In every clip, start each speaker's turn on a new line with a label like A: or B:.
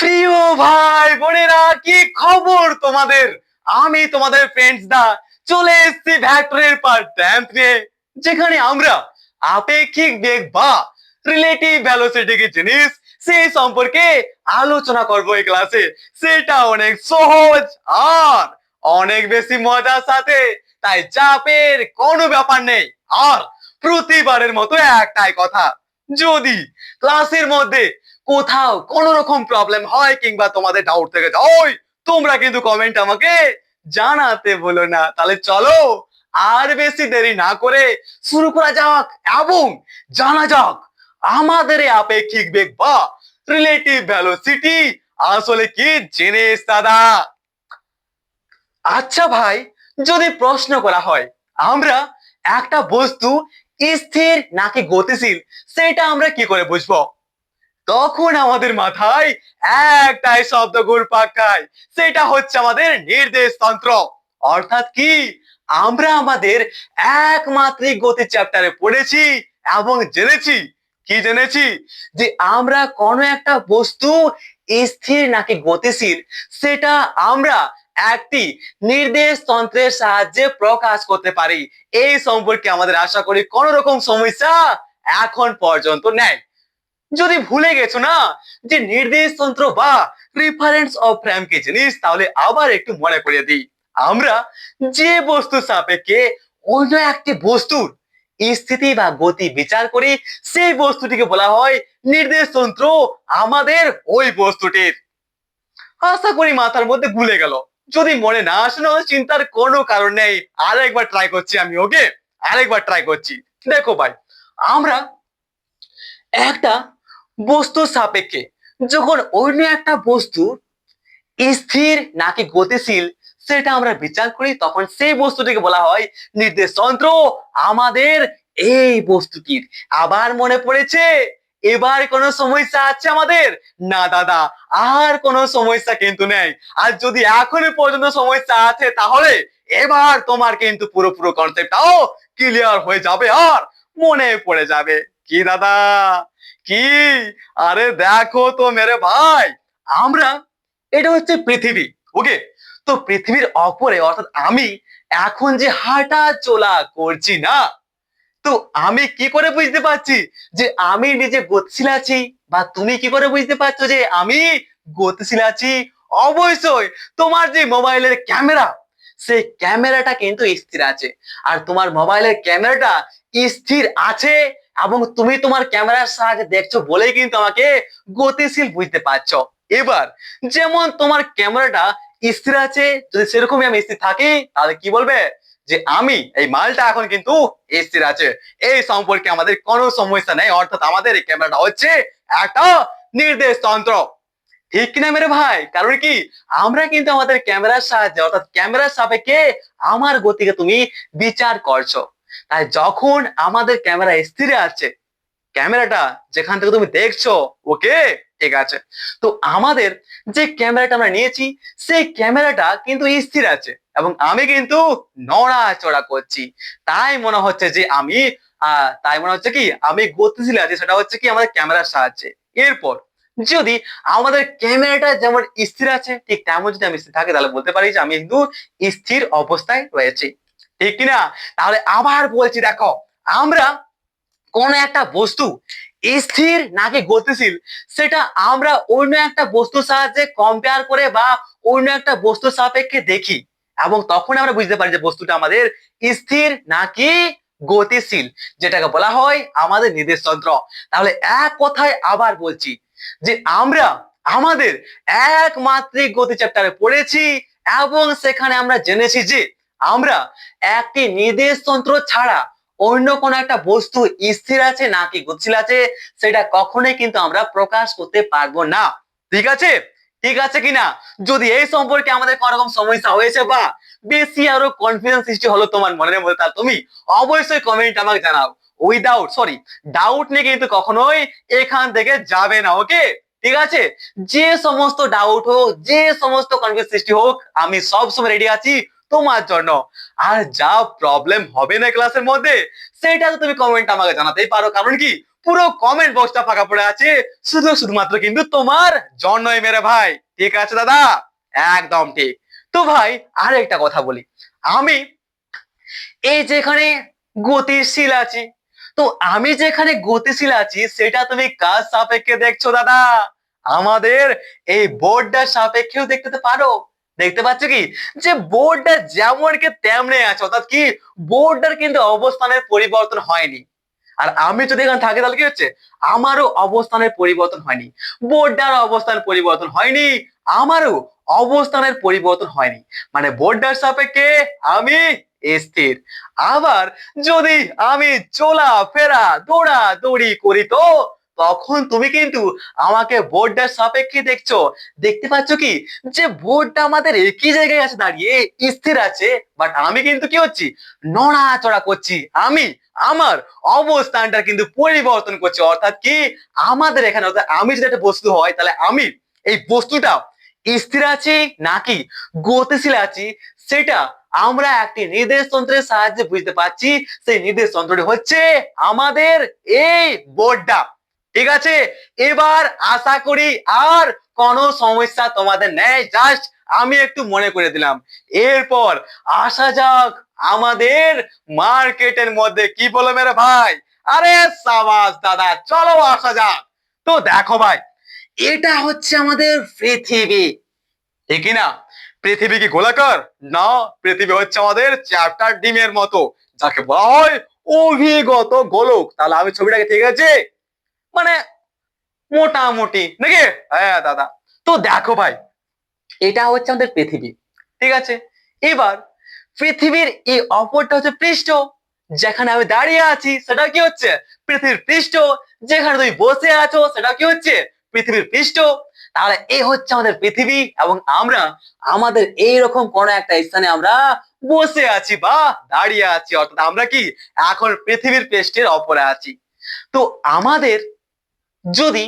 A: প্রিয় ভাই বোনেরা, কি খবর তোমাদের? আমি তোমাদের ফ্রেন্ডস দা চলে এসেছি ভেক্টরের পার্ট 10 নিয়ে, যেখানে আমরা আপেক্ষিক বেগ বা রিলেটিভ ভেলোসিটি কি জিনিস সেই সম্পর্কে আলোচনা করব এই ক্লাসে। সেটা অনেক সহজ আর অনেক বেশি মজার সাথে, তাই চাপের কোনো ব্যাপার নেই। আর প্রতিবারের মতো একটাই কথা, যদি ক্লাসের মধ্যে কোথাও কোন রকম প্রবলেম হয় কিংবা তোমাদের ডাউট থেকে যায়, তোমরা কিন্তু কমেন্ট আমাকে জানাতে ভুলো না। তাহলে চলো আর বেশি দেরি না করে শুরু করা যাক এবং জানা যাক আমাদের এই আপেক্ষিক বেগ বা রিলেটিভ ভেলোসিটি আসলে কি জিনিস দাদা। আচ্ছা ভাই, যদি প্রশ্ন করা হয় আমরা একটা বস্তু স্থির নাকি গতিশীল, সেটা আমরা কি করে বুঝবো? তখন আমাদের মাথায় একটাই শব্দ ঘুরপাক খায়, সেটা হচ্ছে আমাদের নির্দেশতন্ত্র। অর্থাৎ কি, আমরা আমাদের একমাত্রিক গতি চ্যাপ্টারে পড়েছি এবং জেনেছি, কি জেনেছি, যে আমরা কোনো একটা বস্তু স্থির নাকি গতিশীল সেটা আমরা একটি নির্দেশতন্ত্রের সাহায্যে প্রকাশ করতে পারি। এই সম্পর্কে আমাদের আশা করি কোন রকম সমস্যা এখন পর্যন্ত নেই। যদি ভুলে গেছো না যে নির্দেশতন্ত্র বা রেফারেন্স অফ ফ্রেম কি জিনিস, তাহলে আবার একটু মনে করিয়ে দিই। আমরা যে বস্তু সাপেক্ষে অন্য একটি বস্তুর স্থিতি বা গতি বিচার করি, সেই বস্তুটিকে বলা হয় নির্দেশতন্ত্র আমাদের ওই বস্তুটির। আশা করি মাথার মধ্যে ভুলে গেল। যদি মনে না আসে না, চিন্তার কোনো কারণ নেই। আরেকবার ট্রাই করছি আমি, ওকে? আরেকবার ট্রাই করছি। দেখো ভাই, আমরা একটা বস্তুর সাপেক্ষে যখন অন্য একটা বস্তু স্থির নাকি গতিশীল সেটা আমরা বিচার করি, তখন সেই বস্তুটিকে বলা হয় নির্দেশতন্ত্র আমাদের এই বস্তুটির। আবার মনে পড়েছে? এবার কোনো সমস্যা আছে আমাদের? না দাদা, আর কোনো সমস্যা কিন্তু নেই। আর যদি এখনো পর্যন্ত সমস্যা আছে, তাহলে এবার তোমার কিন্তু পুরোপুরো কনসেপ্টটাও ক্লিয়ার হয়ে যাবে আর মনে পড়ে যাবে। কি দাদা, কি? আরে দেখো তো মেরে ভাই, আমরা, এটা হচ্ছে পৃথিবী, ওকে? তো পৃথিবীর অপরে অর্থাৎ আমি এখন যে হাঁটা চলা করছি না, তো আমি কি করে বুঝতে পারছি যে আমি নিজে গতিশীল আছি? বা তুমি কি করে বুঝতে পারছো যে আমি গতিশীল আছি? অবশ্যই তোমার যে মোবাইলের ক্যামেরা, সেই ক্যামেরাটা কিন্তু স্থির আছে। আর তোমার মোবাইলের ক্যামেরাটা স্থির আছে এবং তুমি তোমার ক্যামেরার সাহায্যে দেখছো বলেই কিন্তু আমাকে গতিশীল বুঝতে পারছো। এবার যেমন তোমার ক্যামেরাটা স্থির আছে, যদি সেরকমই আমি স্থির থাকি, তাহলে কি বলবে? যে আমি এই মালটা এখন কিন্তু স্থির আছে। এই সম্পর্কে আমাদের কোনো সমস্যা নেই। অর্থাৎ আমাদের এই ক্যামেরাটা হচ্ছে একটা নির্দেশতন্ত্র। ঠিক কিনা মেরে ভাই? কারণ কি, আমরা কিন্তু আমাদের ক্যামেরার সাহায্যে অর্থাৎ ক্যামেরার সাপেক্ষে আমার গতিকে তুমি বিচার করছো। তাই যখন আমাদের ক্যামেরা স্থিরে আছে, ক্যামেরাটা যেখান থেকে তুমি দেখছো, ওকে, ঠিক আছে, তো আমাদের যে ক্যামেরাটা আমরা নিয়েছি সেই ক্যামেরাটা কিন্তু স্থির আছে এবং আমি কিন্তু নড়াচড়া করছি। তাই মনে হচ্ছে যে আমি তাই মনে হচ্ছে কি আমি গতিশীল আছি, সেটা হচ্ছে কি আমাদের ক্যামেরার সাহায্যে। এরপর যদি আমাদের ক্যামেরাটা যেমন স্থির আছে, ঠিক তেমন যদি আমি স্থির থাকি, তাহলে বলতে পারি যে আমি কিন্তু স্থির অবস্থায় রয়েছি। ঠিক কিনা? তাহলে আবার বলছি, দেখো, আমরা কোন একটা বস্তু স্থির নাকি গতিশীল সেটা আমরা অন্য একটা বস্তুর সাহায্যে কম্পেয়ার করে বা অন্য একটা বস্তুর সাপেক্ষে দেখি, এবং তখন আমরা বুঝতে পারি যে বস্তুটা আমাদের স্থির নাকি গতিশীল, যেটাকে বলা হয় আমাদের নির্দেশতন্ত্র। তাহলে এক কথায় আবার বলছি যে আমরা আমাদের একমাত্রিক গতি চ্যাপ্টারে পড়েছি এবং সেখানে আমরা জেনেছি যে আমরা একটি নির্দেশতন্ত্র ছাড়া অন্য কোন একটা বস্তু স্থির আছে নাকি গতিশীল আছে সেটা কখনোই কিন্তু আমরা প্রকাশ করতে পারবো না। ঠিক আছে? ঠিক আছে কিনা? যদি এই সম্পর্কে আমাদের কোন রকম সমস্যা হয়েছে বা বেশি আরো কনফিউশন সৃষ্টি হলো তোমার মনের মধ্যে, তাহলে তুমি অবশ্যই কমেন্ট আমাকে জানাও। উইদাউট ডাউট নিয়ে কিন্তু কখনোই এখান থেকে যাবে না, ওকে? ঠিক আছে? যে সমস্ত ডাউট হোক, যে সমস্ত কনফিউশন সৃষ্টি হোক, আমি সব সময় রেডি আছি তোমার জন্য। আর যা প্রবলেম হবে না ক্লাসের মধ্যে, সেটা তো তুমি কমেন্ট আমাকে জানাতেই পারো। কারণ কি, পুরো কমেন্ট বক্সটা ফাঁকা পড়ে আছে শুধুমাত্র কিন্তু তোমার জন্যই মেরে ভাই। ঠিক আছে দাদা, একদম ঠিক। তো ভাই আর একটা কথা বলি, আমি এই যেখানে গতিশীল আছি, তো আমি যেখানে গতিশীল আছি সেটা তুমি কার সাপেক্ষে দেখছো দাদা? আমাদের এই বোর্ডটার সাপেক্ষেও দেখতে পারো। দেখতে পাচ্ছ কি যে বোর্ডটা যেমন কে তেমনি আছে, অর্থাৎ কি বোর্ডটার কিন্তু অবস্থানের পরিবর্তন হয়নি। আর আমি যদি এখানে থাকি তাহলে কি হচ্ছে, আমারও অবস্থানের পরিবর্তন হয়নি, বোর্ডটার অবস্থান পরিবর্তন হয়নি, আমারও অবস্থানের পরিবর্তন হয়নি, মানে বোর্ডটার সাপেক্ষে আমি স্থির। আবার যদি আমি চলাফেরা দৌড়াদৌড়ি করি তো তখন তুমি কিন্তু আমাকে বোর্ডটার সাপেক্ষে দেখছো। দেখতে পাচ্ছ কি যে বোর্ডটা আমাদের একই জায়গায় আছে, দাঁড়িয়ে স্থির আছে, বাট আমি কিন্তু কি হচ্ছি, নড়াচড়া করছি। আমি আমার অবস্থানটা কিন্তু পরিবর্তন করছি, অর্থাৎ কি আমাদের এখানে, অর্থাৎ আমি যদি একটা বস্তু হয় তাহলে আমি এই বস্তুটা স্থির আছি নাকি গতিশীল আছি সেটা আমরা একটি নির্দেশ তন্ত্রের সাহায্যে বুঝতে পারছি। সেই নির্দেশ তন্ত্রটি হচ্ছে আমাদের এই বোর্ডটা। ঠিক আছে, এবার আশা করি আর কোনো সমস্যা তোমাদের নেই, জাস্ট আমি একটু মনে করে দিলাম। এরপর আসা যাক আমাদের মার্কেটের মধ্যে। কি বলো মেরে ভাই? আরে সাবাস দাদা, চলো আসা যাক। তো দেখো ভাই, এটা হচ্ছে আমাদের পৃথিবী, ঠিক না? পৃথিবী কি গোলাকার? না, পৃথিবী হচ্ছে আমাদের চ্যাপ্টার ডিমের মতো, যাকে বলা হয় অভিগত গোলক। তাহলে আমি ছবিটাকে, ঠিক আছে, মানে মোটামুটি নাকি? হ্যাঁ দাদা। তো দেখো ভাই, এটা হচ্ছে আমাদের পৃথিবী, ঠিক আছে। এবার পৃথিবীর এই অপরটা হচ্ছে পৃষ্ঠ, যেখানে আমি দাঁড়িয়ে আছি সেটা কি হচ্ছে, পৃথিবীর পৃষ্ঠ। যেখানে তুমি বসে আছো সেটা কি হচ্ছে, পৃথিবীর পৃষ্ঠ। তাহলে এই হচ্ছে আমাদের পৃথিবী, এবং আমরা আমাদের এইরকম কোন একটা স্থানে আমরা বসে আছি বা দাঁড়িয়ে আছি, অর্থাৎ আমরা কি এখন পৃথিবীর পৃষ্ঠের অপরে আছি। তো আমাদের যদি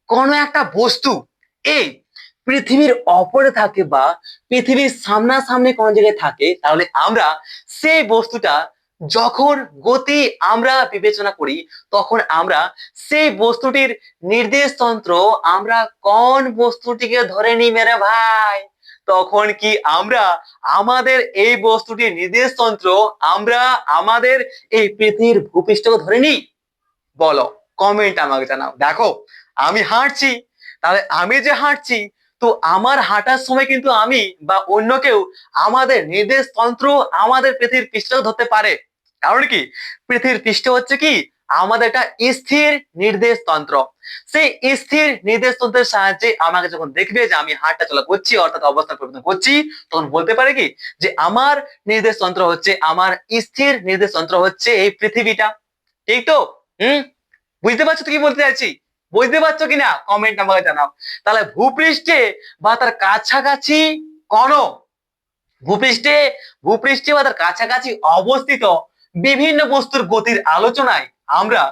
A: কোনো একটা বস্তু এই পৃথিবীর অপরে থাকে বা পৃথিবীর সামনাসামনি কোনো জায়গায় থাকে, তাহলে আমরা সেই বস্তুটা যখন গতি আমরা বিবেচনা করি তখন আমরা সেই বস্তুটির নির্দেশতন্ত্র আমরা কোন বস্তুটিকে ধরে নিই মেরে ভাই? তখন কি আমরা আমাদের এই বস্তুটির নির্দেশতন্ত্র আমরা আমাদের এই পৃথিবীর ভূপৃষ্ঠকে ধরে নিই? বলো, কমেন্ট আমাকে জানাও। দেখো, আমি হাঁটছি, তাহলে আমি যে হাঁটছি, তো আমার হাঁটার সময় কিন্তু আমি বা অন্য কেউ আমাদের নির্দেশ তন্ত্র আমাদের পৃথিবীর পৃষ্ঠকে ধরতে পারে। কারণ কি পৃথিবীর পৃষ্ঠ হচ্ছে কি আমাদের একটা স্থির নির্দেশ তন্ত্র। সেই স্থির নির্দেশ তন্ত্রের সাহায্যে আমাকে যখন দেখবে যে আমি হাঁটা চলা করছি, অর্থাৎ অবস্থান পরিবর্তন করছি, তখন বলতে পারে কি যে আমার নির্দেশ তন্ত্র হচ্ছে, আমার স্থির নির্দেশ তন্ত্র হচ্ছে এই পৃথিবীটা। ঠিক তো? হুম, বুঝতে পারছো তো কি বলতে চাইছি? বুঝতে পারছো কিনা কমেন্ট আমাকে জানাও। তাহলে ভূপৃষ্ঠে বা তার কাছাকাছি কোন ভূপৃষ্ঠে ভূপৃষ্ঠে বা তার কাছাকাছি অবস্থিত বিভিন্ন বস্তুর গতির আলোচনায় আমরা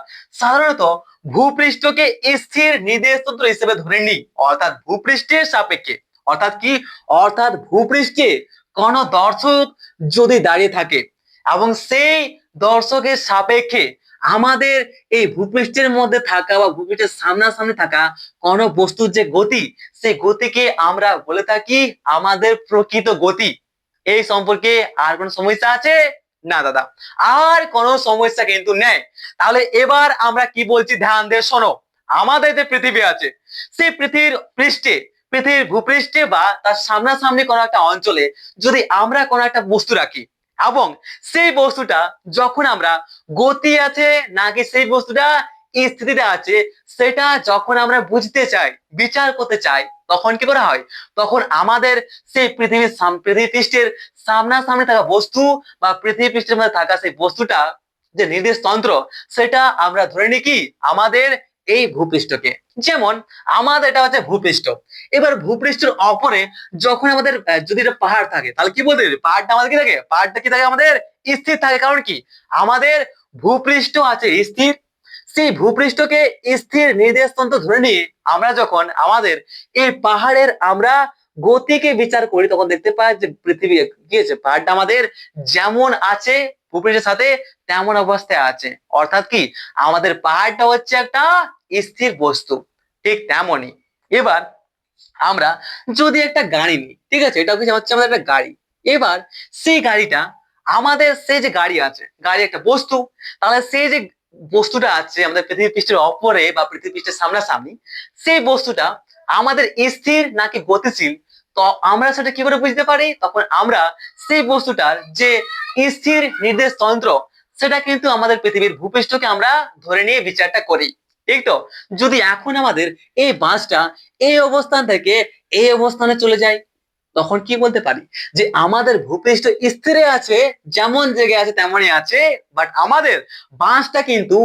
A: সাধারণত ভূপৃষ্ঠকে স্থির নির্দেশতন্ত্র হিসেবে ধরে নিই, অর্থাৎ ভূপৃষ্ঠের সাপেক্ষে। অর্থাৎ কি, অর্থাৎ ভূপৃষ্ঠে কোন দর্শক যদি দাঁড়িয়ে থাকে এবং সেই দর্শকের সাপেক্ষে আমাদের এই ভূপৃষ্ঠের মধ্যে থাকা বা ভূপৃষ্ঠের সামনাসামনি থাকা কোন বস্তুর যে গতি, সেই গতিকে আমরা বলে থাকি আমাদের প্রকৃত গতি। এই সম্পর্কে আর কোনো সমস্যা আছে? না দাদা, আর কোনো সমস্যা কিন্তু নেই। তাহলে এবার আমরা কি বলছি ধ্যান দিয়ে শোনো। আমাদের যে পৃথিবী আছে, সেই পৃথিবীর পৃষ্ঠে, পৃথিবীর ভূপৃষ্ঠে বা তার সামনাসামনি কোনো একটা অঞ্চলে যদি আমরা কোনো একটা বস্তু রাখি এবং সেই বস্তুটা যখন আমরা গতি আছে নাকি সেই বস্তুটা স্থিতিতে আছে সেটা যখন আমরা বুঝতে চাই, বিচার করতে চাই, তখন কি করা হয়, তখন আমাদের সেই পৃথিবী পৃষ্ঠের সামনাসামনি থাকা বস্তু বা পৃথিবী পৃষ্ঠের মধ্যে থাকা সেই বস্তুটা যে নির্দেশ তন্ত্র, সেটা আমরা ধরে নিই কি আমাদের এই ভূপৃষ্ঠকে। যেমন আমাদের এটা হচ্ছে ভূপৃষ্ঠ। এবার ভূপৃষ্ঠের অপরে যখন আমাদের যদি এটা পাহাড় থাকে তাহলে কি বলতে, পাহাড়টা আমাদের কি থাকে, পাহাড়টা কি থাকে আমাদের স্থির থাকে। কারণ কি আমাদের ভূপৃষ্ঠ আছে স্থির, সেই ভূপৃষ্ঠকে স্থির নির্দেশতন্ত্র ধরে নিয়ে আমরা যখন আমাদের এই পাহাড়ের আমরা গতিকে বিচার করি তখন দেখতে পাই যে পৃথিবী কি আছে, পাহাড়টা আমাদের যেমন আছে ভূপৃষ্ঠের সাথে তেমন অবস্থায় আছে। অর্থাৎ কি আমাদের পাহাড়টা হচ্ছে একটা স্থির বস্তু, ঠিক তেমনই। এবার আমরা যদি একটা গাড়ি নিই, ঠিক আছে, এটা হচ্ছে আমাদের একটা গাড়ি। এবার সেই গাড়িটা আমাদের, সেই যে গাড়ি আছে, গাড়ি একটা বস্তু, তাহলে সেই যে বস্তুটা আছে আমাদের পৃথিবী পৃষ্ঠের অপরে বা পৃথিবী পৃষ্ঠের সামনাসামনি, সেই বস্তুটা আমাদের স্থির নাকি গতিশীল, তো আমরা সেটা কি করে বুঝতে পারি? তখন আমরা সেই বস্তুটার যে স্থির নির্দেশ তন্ত্র, সেটা কিন্তু আমাদের পৃথিবীর ভূপৃষ্ঠকে আমরা ধরে নিয়ে বিচারটা করি, ঠিক তো? যদি এখন আমাদের এই বাসটা এই অবস্থান থেকে এই অবস্থানে চলে যায়, তখন কি বলতে পারি? যে আমাদের ভূপৃষ্ঠ স্থিরে আছে, যেমন জায়গায় আছে তেমনই আছে, বাট আমাদের বাসটা কিন্তু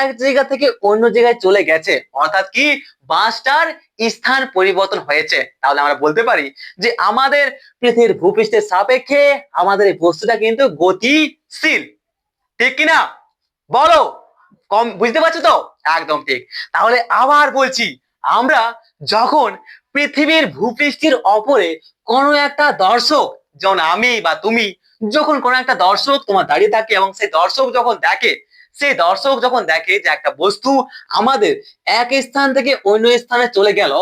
A: এক জায়গা থেকে অন্য জায়গায় চলে গেছে। অর্থাৎ কি বাসটার স্থান পরিবর্তন হয়েছে। তাহলে আমরা বলতে পারি যে আমাদের পৃথিবীর ভূপৃষ্ঠের সাপেক্ষে আমাদের এই বস্তুটা কিন্তু গতিশীল, ঠিক কিনা? বলো, কম বুঝতে পারছো তো? একদম ঠিক। তাহলে আবার বলছি, আমরা যখন পৃথিবীর ভূপৃষ্ঠের অপরে কোনো একটা দর্শক, যেমন আমি বা তুমি, যখন কোনো একটা দর্শক তোমার দাঁড়িয়ে থাকে এবং সেই দর্শক যখন দেখে, সেই দর্শক যখন দেখে যে একটা বস্তু আমাদের এক স্থান থেকে অন্য স্থানে চলে গেল,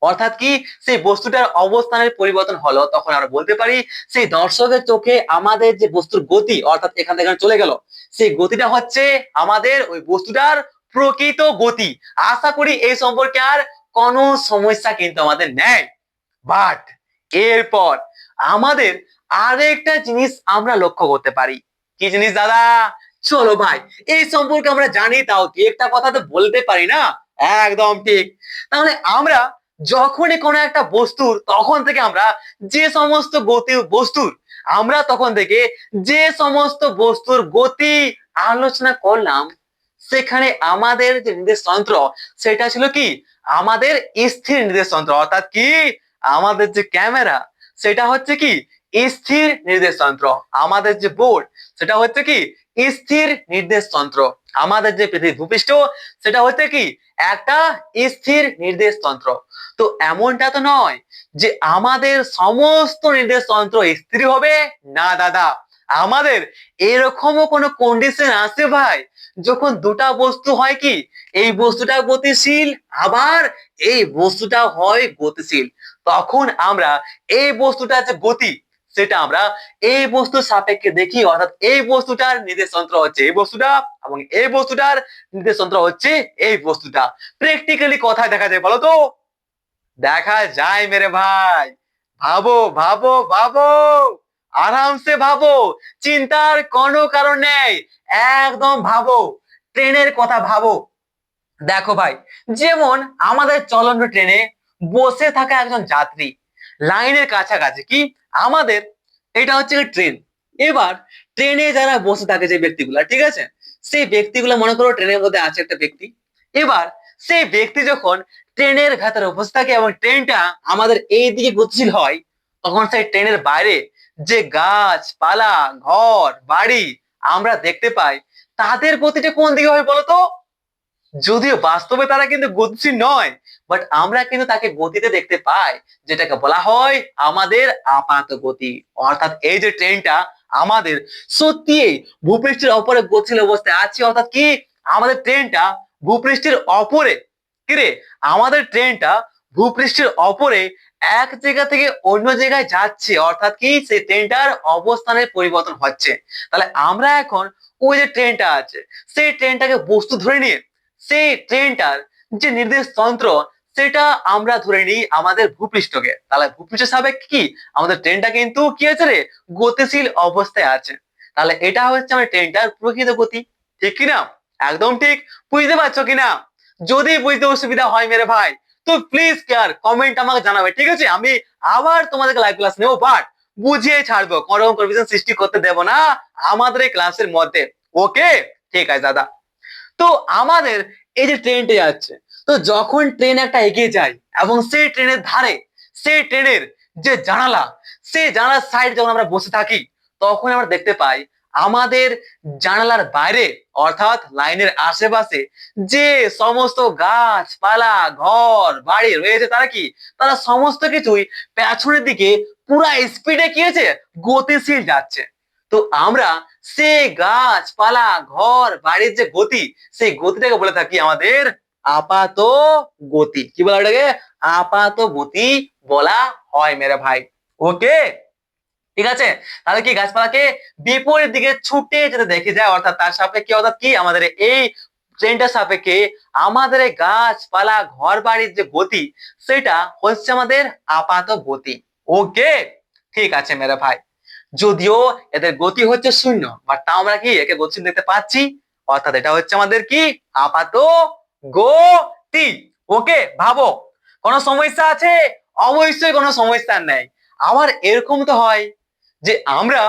A: অর্থাৎ কি সেই বস্তুটার অবস্থানের পরিবর্তন হলো, তখন আমরা বলতে পারি সেই দর্শকের চোখে আমাদের যে বস্তুর গতি, অর্থাৎ এখান থেকে চলে গেল, সেই গতিটা হচ্ছে আমাদের ওই বস্তুটার প্রকৃত গতি। আশা করি এই সম্পর্কে আর কোনো সমস্যা কিন্তু আমাদের নেই। বাট এরপর আমাদের আরেকটা জিনিস আমরা লক্ষ্য করতে পারি। কি জিনিস দাদা? চলো ভাই, এই সম্পর্কে আমরা জানি, তাও কি একটা কথা তো বলতে পারি না? একদম ঠিক। তাহলে আমরা যখনই কোনো একটা বস্তুর, তখন থেকে আমরা যে সমস্ত গতি বস্তুর, আমরা তখন থেকে যে সমস্ত বস্তুর গতি আলোচনা করলাম, সেখানে আমাদের যে নির্দেশ তন্ত্র, সেটা ছিল কি আমাদের স্থির নির্দেশ তন্ত্র। অর্থাৎ কি আমাদের যে ক্যামেরা, সেটা হচ্ছে কি স্থির নির্দেশ তন্ত্র। আমাদের যে বোর্ড, সেটা হচ্ছে কি স্থির নির্দেশ তন্ত্র। আমাদের যে পৃথিবী ভূপৃষ্ঠ, সেটা হচ্ছে কি একটা স্থির নির্দেশ তন্ত্র। তো এমনটা তো নয় যে আমাদের সমস্ত নির্দেশ তন্ত্র স্থির হবে, না দাদা। আমাদের এরকমও কোনো কন্ডিশন আছে ভাই, যখন দুটা বস্তু হয় কি এই বস্তুটা গতিশীল, আবার এই বস্তুটা হয় গতিশীল, তখন আমরা এই বস্তুটা যে গতি, সেটা আমরা এই বস্তুর সাপেক্ষে দেখি। অর্থাৎ এই বস্তুটার নির্দেশ তন্ত্র হচ্ছে এই বস্তুটা, এবং এই বস্তুটার নির্দেশ তন্ত্র হচ্ছে এই বস্তুটা। প্র্যাকটিক্যালি কোথায় দেখা যায় বলো তো? দেখা যায় মেরে ভাই। ভাবো ভাবো ভাবো, আরামসে ভাবো, চিন্তার কোনো কারণ নেই, একদম ভাবো। ট্রেনের কথা ভাবো। দেখো ভাই, যেমন আমাদের চলন্ত ট্রেনে বসে থাকা একজন যাত্রী লাইনের কাছাকাছি, কি আমাদের এটা হচ্ছে ট্রেন। এবার ট্রেনে যারা বসে থাকে যে ব্যক্তিগুলা, ঠিক আছে, সেই ব্যক্তিগুলো মনে করো ট্রেনের মধ্যে আছে একটা ব্যক্তি। এবার সেই ব্যক্তি যখন ট্রেনের ভেতরে উপস্থিত থাকে এবং ট্রেনটা আমাদের এই দিকে গতিশীল হয়, তখন সেই ট্রেনের বাইরে যে গাছপালা, ঘর বাড়ি আমরা দেখতে পাই, তাদের গতিটা কোন দিকে হয় বলতো? যদিও বাস্তবে তারা কিন্তু গতিশীল নয়, বাট আমরা কিন্তু তাকে গতিতে দেখতে পাই, যেটাকে বলা হয় আমাদের আপাত গতি। অর্থাৎ এই যে ট্রেনটা আমাদের সত্যি ভূপৃষ্ঠের অপরে গতিশীল অবস্থায় আছে। অর্থাৎ কি আমাদের ট্রেনটা ভূপৃষ্ঠের অপরে, কিরে আমাদের ট্রেনটা ভূপৃষ্ঠের অপরে এক জায়গা থেকে অন্য জায়গায় যাচ্ছে। অর্থাৎ কি সেই ট্রেনটার অবস্থানের পরিবর্তন হচ্ছে। তাহলে আমরা এখন ওই যে ট্রেনটা আছে, সেই ট্রেনটাকে বস্তু ধরে নিয়ে সেই ট্রেনটার যে নির্দেশ তন্ত্র, সেটা আমরা ধরে নিই আমাদের ভূপৃষ্ঠকে। তাহলে ভূপৃষ্ঠের সাপেক্ষে কি আমাদের ট্রেনটা কিন্তু কি আছে রে, গতিশীল অবস্থায় আছে। তাহলে এটা হচ্ছে আমার ট্রেনটার প্রকৃত গতি, ঠিক কিনা? একদম ঠিক। বুঝতে পারছো কিনা? যদি বুঝতে অসুবিধা হয় মেরে ভাই, তো প্লিজ কেয়ার কমেন্ট আমাকে জানাবে, ঠিক আছে? আমি আবার তোমাদেরকে লাইভ ক্লাস নেবো, বাট বুঝিয়ে ছাড়বো, কোনো কনফিউশন সৃষ্টি করতে দেব না আমাদের এই ক্লাসের মধ্যে। ওকে, ঠিক আছে দাদা। তো আমাদের এই যে ট্রেনটা যাচ্ছে, তো যখন ট্রেন একটা এগিয়ে যায় এবং সেই ট্রেনের ধারে, সেই ট্রেনের যে জানালা, সেই জানালার সাইড যখন আমরা বসে থাকি, তখন আমরা দেখতে পাই আমাদের জানালার বাইরে অর্থাৎ লাইনের আশেপাশে যে সমস্ত গাছপালা ঘর বাড়ি রয়েছে তারা কি, তারা সমস্ত কিছুই পেছনের দিকে পুরা স্পিডে কি হয়েছে, গতিশীল যাচ্ছে। তো আমরা সেই গাছপালা ঘর বাড়ির যে গতি, সেই গতিটাকে বলে থাকি আমাদের আপাত গতি। কি বলা এটাকে, আপাত গতি বলা হয় মেরে ভাই। ওকে, ঠিক আছে। তাহলে কি গাছপালাকে বিপরীত দিকে ছুটে যেতে দেখে যায়, অর্থাৎ তার সাপেক্ষে, অর্থাৎ কি আমাদের এই ট্রেনটার সাপেক্ষে আমাদের এই গাছপালা ঘর বাড়ির যে গতি সেটা হচ্ছে আমাদের আপাত গতি। ওকে, ঠিক আছে মেরে ভাই। যদিও এদের গতি হচ্ছে শূন্য, বাট তাও আমরা কি একে গতিশীল দেখতে পাচ্ছি, অর্থাৎ এটা হচ্ছে আমাদের কি আপাত গতি। ওকে, ভাবো কোনো সমস্যা আছে? অবশ্যই কোনো সমস্যা নেই। আবার এরকম তো হয় যে আমরা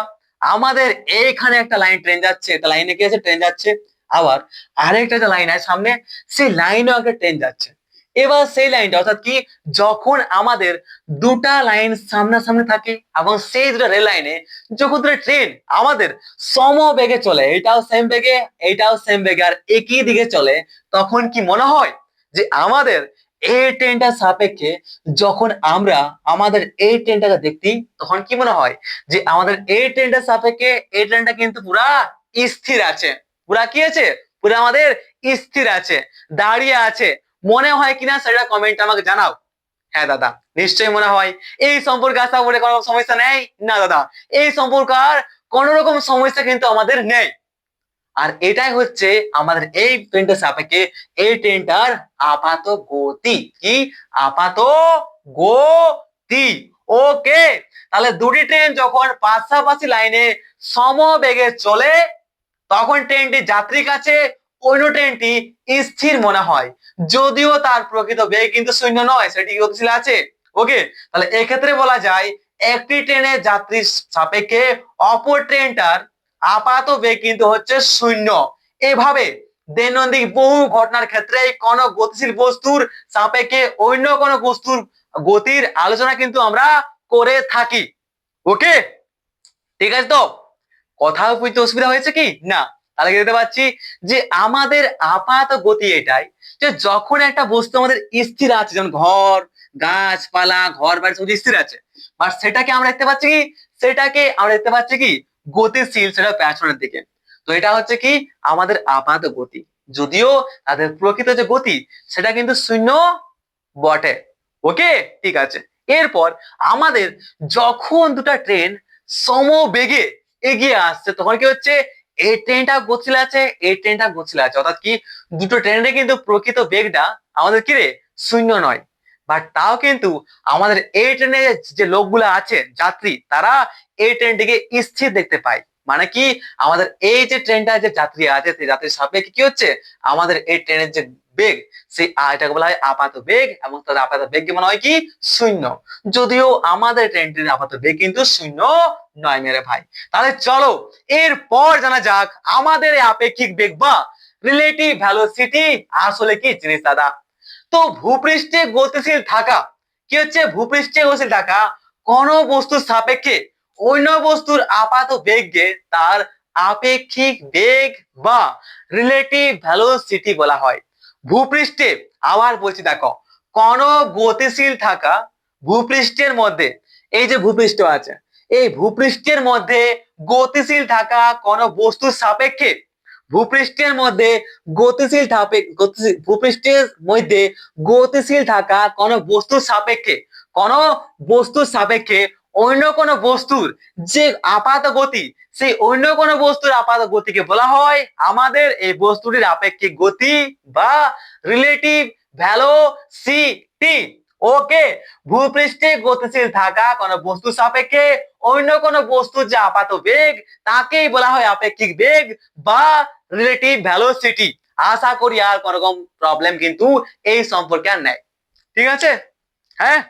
A: আমাদের এইখানে একটা লাইন ট্রেন যাচ্ছে, একটা লাইনে কি আছে, ট্রেন যাচ্ছে, আবার আরেকটা যে লাইন আছে সামনে, সেই লাইনেও একটা ট্রেন যাচ্ছে। এবার সেই লাইনটা অর্থাৎ কি, যখন আমাদের দুটা লাইন সামনাসামনি থাকে এবং সেই দুটো রেল লাইনে যখন দুটো ট্রেন আমাদের সমবেগে চলে, এটাও সেম বেগে এটাও সেম বেগে আর একই দিকে চলে, তখন কি মনে হয় যে আমাদের এই ট্রেনটার সাপেক্ষে যখন আমরা আমাদের এই ট্রেনটাকে দেখি তখন কি মনে হয় যে আমাদের এই ট্রেনটার সাপেক্ষে এই ট্রেনটা কিন্তু পুরা স্থির আছে, পুরা কি আছে, পুরা আমাদের স্থির আছে, দাঁড়িয়ে আছে। মনে হয় কিনা সেটা কমেন্ট আমাকে জানাও। হ্যাঁ দাদা, নিশ্চয়ই মনে হয়। এই সম্পর্কে আশা করে কোনো সমস্যা নেই না দাদা, এই সম্পর্কে আর কোন রকম সমস্যা কিন্তু আমাদের নেই। আর এটাই হচ্ছে আমাদের এই ট্রেনটার সাপেক্ষে এই ট্রেনটার আপাত গতি। কি, আপাত গতি। ওকে, তাহলে দুটি ট্রেন যখন পাশাপাশি লাইনে সমবেগে চলে তখন ট্রেনটি যাত্রীর কাছে অন্য ট্রেনটি স্থির মনে হয়, যদিও তার প্রকৃত বেগ কিন্তু শূন্য নয়, সেটি গতিশীল আছে। ওকে, তাহলে এক্ষেত্রে বলা যায় একটি ট্রেনের যাত্রীর সাপেক্ষে অপর ট্রেনটার আপাত বেগ কিন্তু হচ্ছে শূন্য। এভাবে দৈনন্দিন বহু ঘটনার ক্ষেত্রে কোন গতিশীল বস্তুর সাপেক্ষে অন্য কোন বস্তুর গতির আলোচনা কিন্তু আমরা করে থাকি। ওকে, ঠিক আছে। তো কথা বুঝতে অসুবিধা হয়েছে কি না? তাহলে দেখতে পাচ্ছি যে আমাদের আপাত গতি এটাই যে যখন একটা বস্তু আমাদের স্থির আছে, যেমন ঘর গাছপালা ঘর বাড়ি সব স্থির আছে, বাট সেটাকে আমরা দেখতে পাচ্ছি কি, সেটাকে আমরা দেখতে পাচ্ছি কি গতিশীল, সেটা পেছনের দিকে। তো এটা হচ্ছে কি আমাদের আপাত গতি, যদিও তাদের প্রকৃত যে গতি সেটা কিন্তু শূন্য বটে। ওকে, ঠিক আছে। এরপর আমাদের যখন দুটা ট্রেন সমবেগে এগিয়ে আসছে তখন কি হচ্ছে, এই ট্রেনটা গতিশীল আছে এই ট্রেনটা গতিশীল আছে, অর্থাৎ কি দুটো ট্রেনের কিন্তু প্রকৃত বেগটা আমাদের কি রে শূন্য নয়, বাট তাও কিন্তু আমাদের এই ট্রেনে যে লোকগুলো আছে যাত্রী তারা এই ট্রেনটিকে স্থির দেখতে পায়। মানে কি আমাদের এই যে ট্রেনটা যে যাত্রী আছে সেই যাত্রীর সাপেক্ষে কি হচ্ছে আমাদের এই ট্রেনের যে বেগ সেই এটাকে বলা হয় আপাত বেগ, এবং তার আপাত বেগ মনে হয় কি শূন্য, যদিও আমাদের ট্রেনটির আপাত বেগ কিন্তু শূন্য নয় মেরে ভাই। তাহলে চলো এরপর জানা যাক আমাদের এই আপেক্ষিক বেগ বা রিলেটিভ ভেলোসিটি আসলে কি জিনিস দাদা। তো ভূপৃষ্ঠে গতিশীল থাকা কি হচ্ছে, ভূপৃষ্ঠে গতিশীল থাকা কোন বস্তুর সাপেক্ষে অন্য বস্তুর আপাত বেগকে তার আপেক্ষিক বেগ বা রিলেটিভ ভেলোসিটি বলা হয়। ভূপৃষ্ঠে, আবার বলছি দেখো, কোন গতিশীল থাকা ভূপৃষ্ঠের মধ্যে, এই যে ভূপৃষ্ঠ আছে এই ভূপৃষ্ঠের মধ্যে গতিশীল থাকা কোন বস্তুর সাপেক্ষে, ভূপৃষ্ঠের মধ্যে গতিশীল ভূপৃষ্ঠের মধ্যে গতিশীল থাকা কোন বস্তুর সাপেক্ষে, কোন বস্তুর সাপেক্ষে অন্য কোন বস্তুর যে আপাত গতি সেই অন্য কোন বস্তুর আপাত গতিকে বলা হয় আমাদের এই বস্তুটির আপেক্ষিক গতি বা রিলেটিভ ভেলোসিটি। ওকে, ভূপৃষ্ঠে গতিশীল থাকা কোন বস্তুর সাপেক্ষে অন্য কোন বস্তুর যে আপাত বেগ তাকেই বলা হয় আপেক্ষিক বেগ বা রিলেটিভ ভেলোসিটি। আশা করি আর কোন রকম প্রবলেম কিন্তু এই সম্পর্কে আর নাই। ঠিক আছে? হ্যাঁ,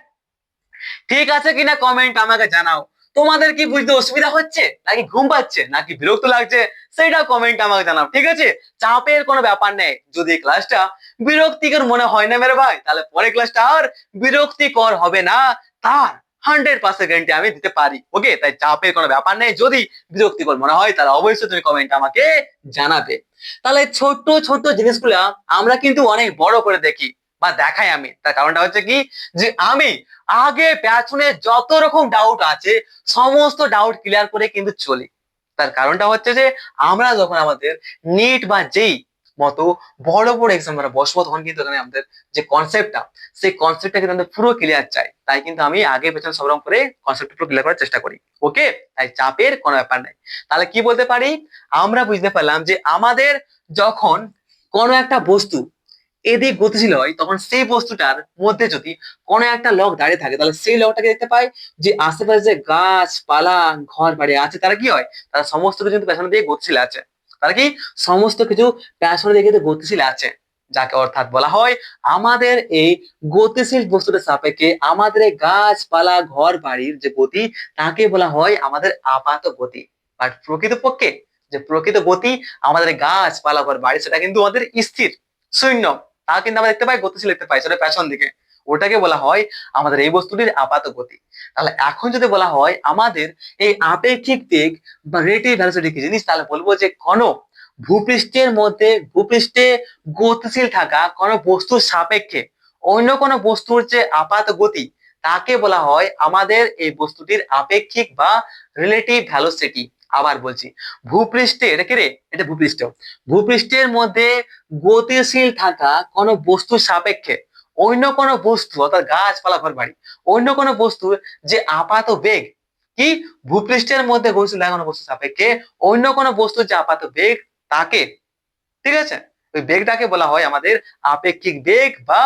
A: ঠিক আছে কিনা কমেন্ট আমাকে জানাও। তোমাদের কি বুঝতে অসুবিধা হচ্ছে নাকি ঘুম পাচ্ছে নাকি বিরক্ত লাগছে সেটা কমেন্ট আমাকে জানাও। ঠিক আছে, চাপের কোনো ব্যাপার নেই। যদি ক্লাসটা বিরক্তিকর মনে হয় না মেরে ভাই তাহলে পরে ক্লাসটা আর বিরক্তিকর হবে না, তার 100% গ্যারান্টি আমি দিতে পারি। ওকে, তাই চাপের কোনো ব্যাপার নেই। যদি বিরক্তিকর মনে হয় তাহলে অবশ্যই তুমি কমেন্টে আমাকে জানাবে। তাহলে ছোট্ট ছোট্ট জিনিসগুলা আমরা কিন্তু অনেক বড় করে দেখি বা দেখাই আমি। তার কারণটা হচ্ছে কি, যে আমি আগে পেছনে যত রকম ডাউট আছে সমস্ত ডাউট ক্লিয়ার করে কিন্তু চলি। তার কারণটা হচ্ছে যে আমরা যখন আমাদের নিট বা যেই মতো বড় বড় এক্সাম আমরা বসবো তখন কিন্তু এখানে আমাদের যে কনসেপ্টটা, সেই কনসেপ্টটা কিন্তু আমাদের পুরো ক্লিয়ার চাই। তাই কিন্তু আমি আগে পেছনে সব রকম করে কনসেপ্ট পুরো ক্লিয়ার করার চেষ্টা করি। ওকে, তাই চাপের কোনো ব্যাপার নাই। তাহলে কি বলতে পারি, আমরা বুঝতে পারলাম যে আমাদের যখন কোনো একটা বস্তু এদিক গতিশীল হয় তখন সেই বস্তুটার মধ্যে যদি কোনো একটা লোক দাঁড়িয়ে থাকে তাহলে সেই লোকটাকে দেখতে পাই যে আশেপাশে যে গাছপালা ঘর বাড়ি আছে তারা কি হয়, তারা সমস্ত কিছু কিন্তু পেছনের দিকে গতিশীল আছে। তারা কি সমস্ত কিছু পেছনের দিকে কিন্তু গতিশীল আছে, যাকে অর্থাৎ বলা হয় আমাদের এই গতিশীল বস্তুটার সাপেক্ষে আমাদের এই গাছপালা ঘর বাড়ির যে গতি তাকে বলা হয় আমাদের আপাত গতি। বাট প্রকৃতপক্ষে যে প্রকৃত গতি আমাদের গাছপালা ঘর বাড়ি সেটা কিন্তু আমাদের স্থির শূন্য, তা কিন্তু আমরা দেখতে পাই গতিশীল দেখতে পাই সেটা পেছন দিকে। ওটাকে বলা হয় আমাদের এই বস্তুটির আপাত গতি। তাহলে এখন যদি বলা হয় আমাদের এই আপেক্ষিক বেগ বা রিলেটিভ ভেলোসিটি কি জিনিস, তাহলে বলবো যে কোন ভূপৃষ্ঠের মধ্যে ভূপৃষ্ঠে গতিশীল থাকা কোন বস্তুর সাপেক্ষে অন্য কোন বস্তুর যে আপাত গতি তাকে বলা হয় আমাদের এই বস্তুটির আপেক্ষিক বা রিলেটিভ ভেলোসিটি। আবার বলছি, ভূপৃষ্ঠে এটা কি রে, এটা ভূপৃষ্ঠ, ভূপৃষ্ঠের মধ্যে গতিশীল থাকা কোন বস্তুর সাপেক্ষে অন্য কোন বস্তু অর্থাৎ গাছপালা ঘর বাড়ি অন্য কোন বস্তুর যে আপাত বেগ কি, ভূপৃষ্ঠের মধ্যে গতিশীল থাকা কোনো বস্তুর সাপেক্ষে অন্য কোন বস্তুর যে আপাত বেগ তাকে, ঠিক আছে, ওই বেগটাকে বলা হয় আমাদের আপেক্ষিক বেগ বা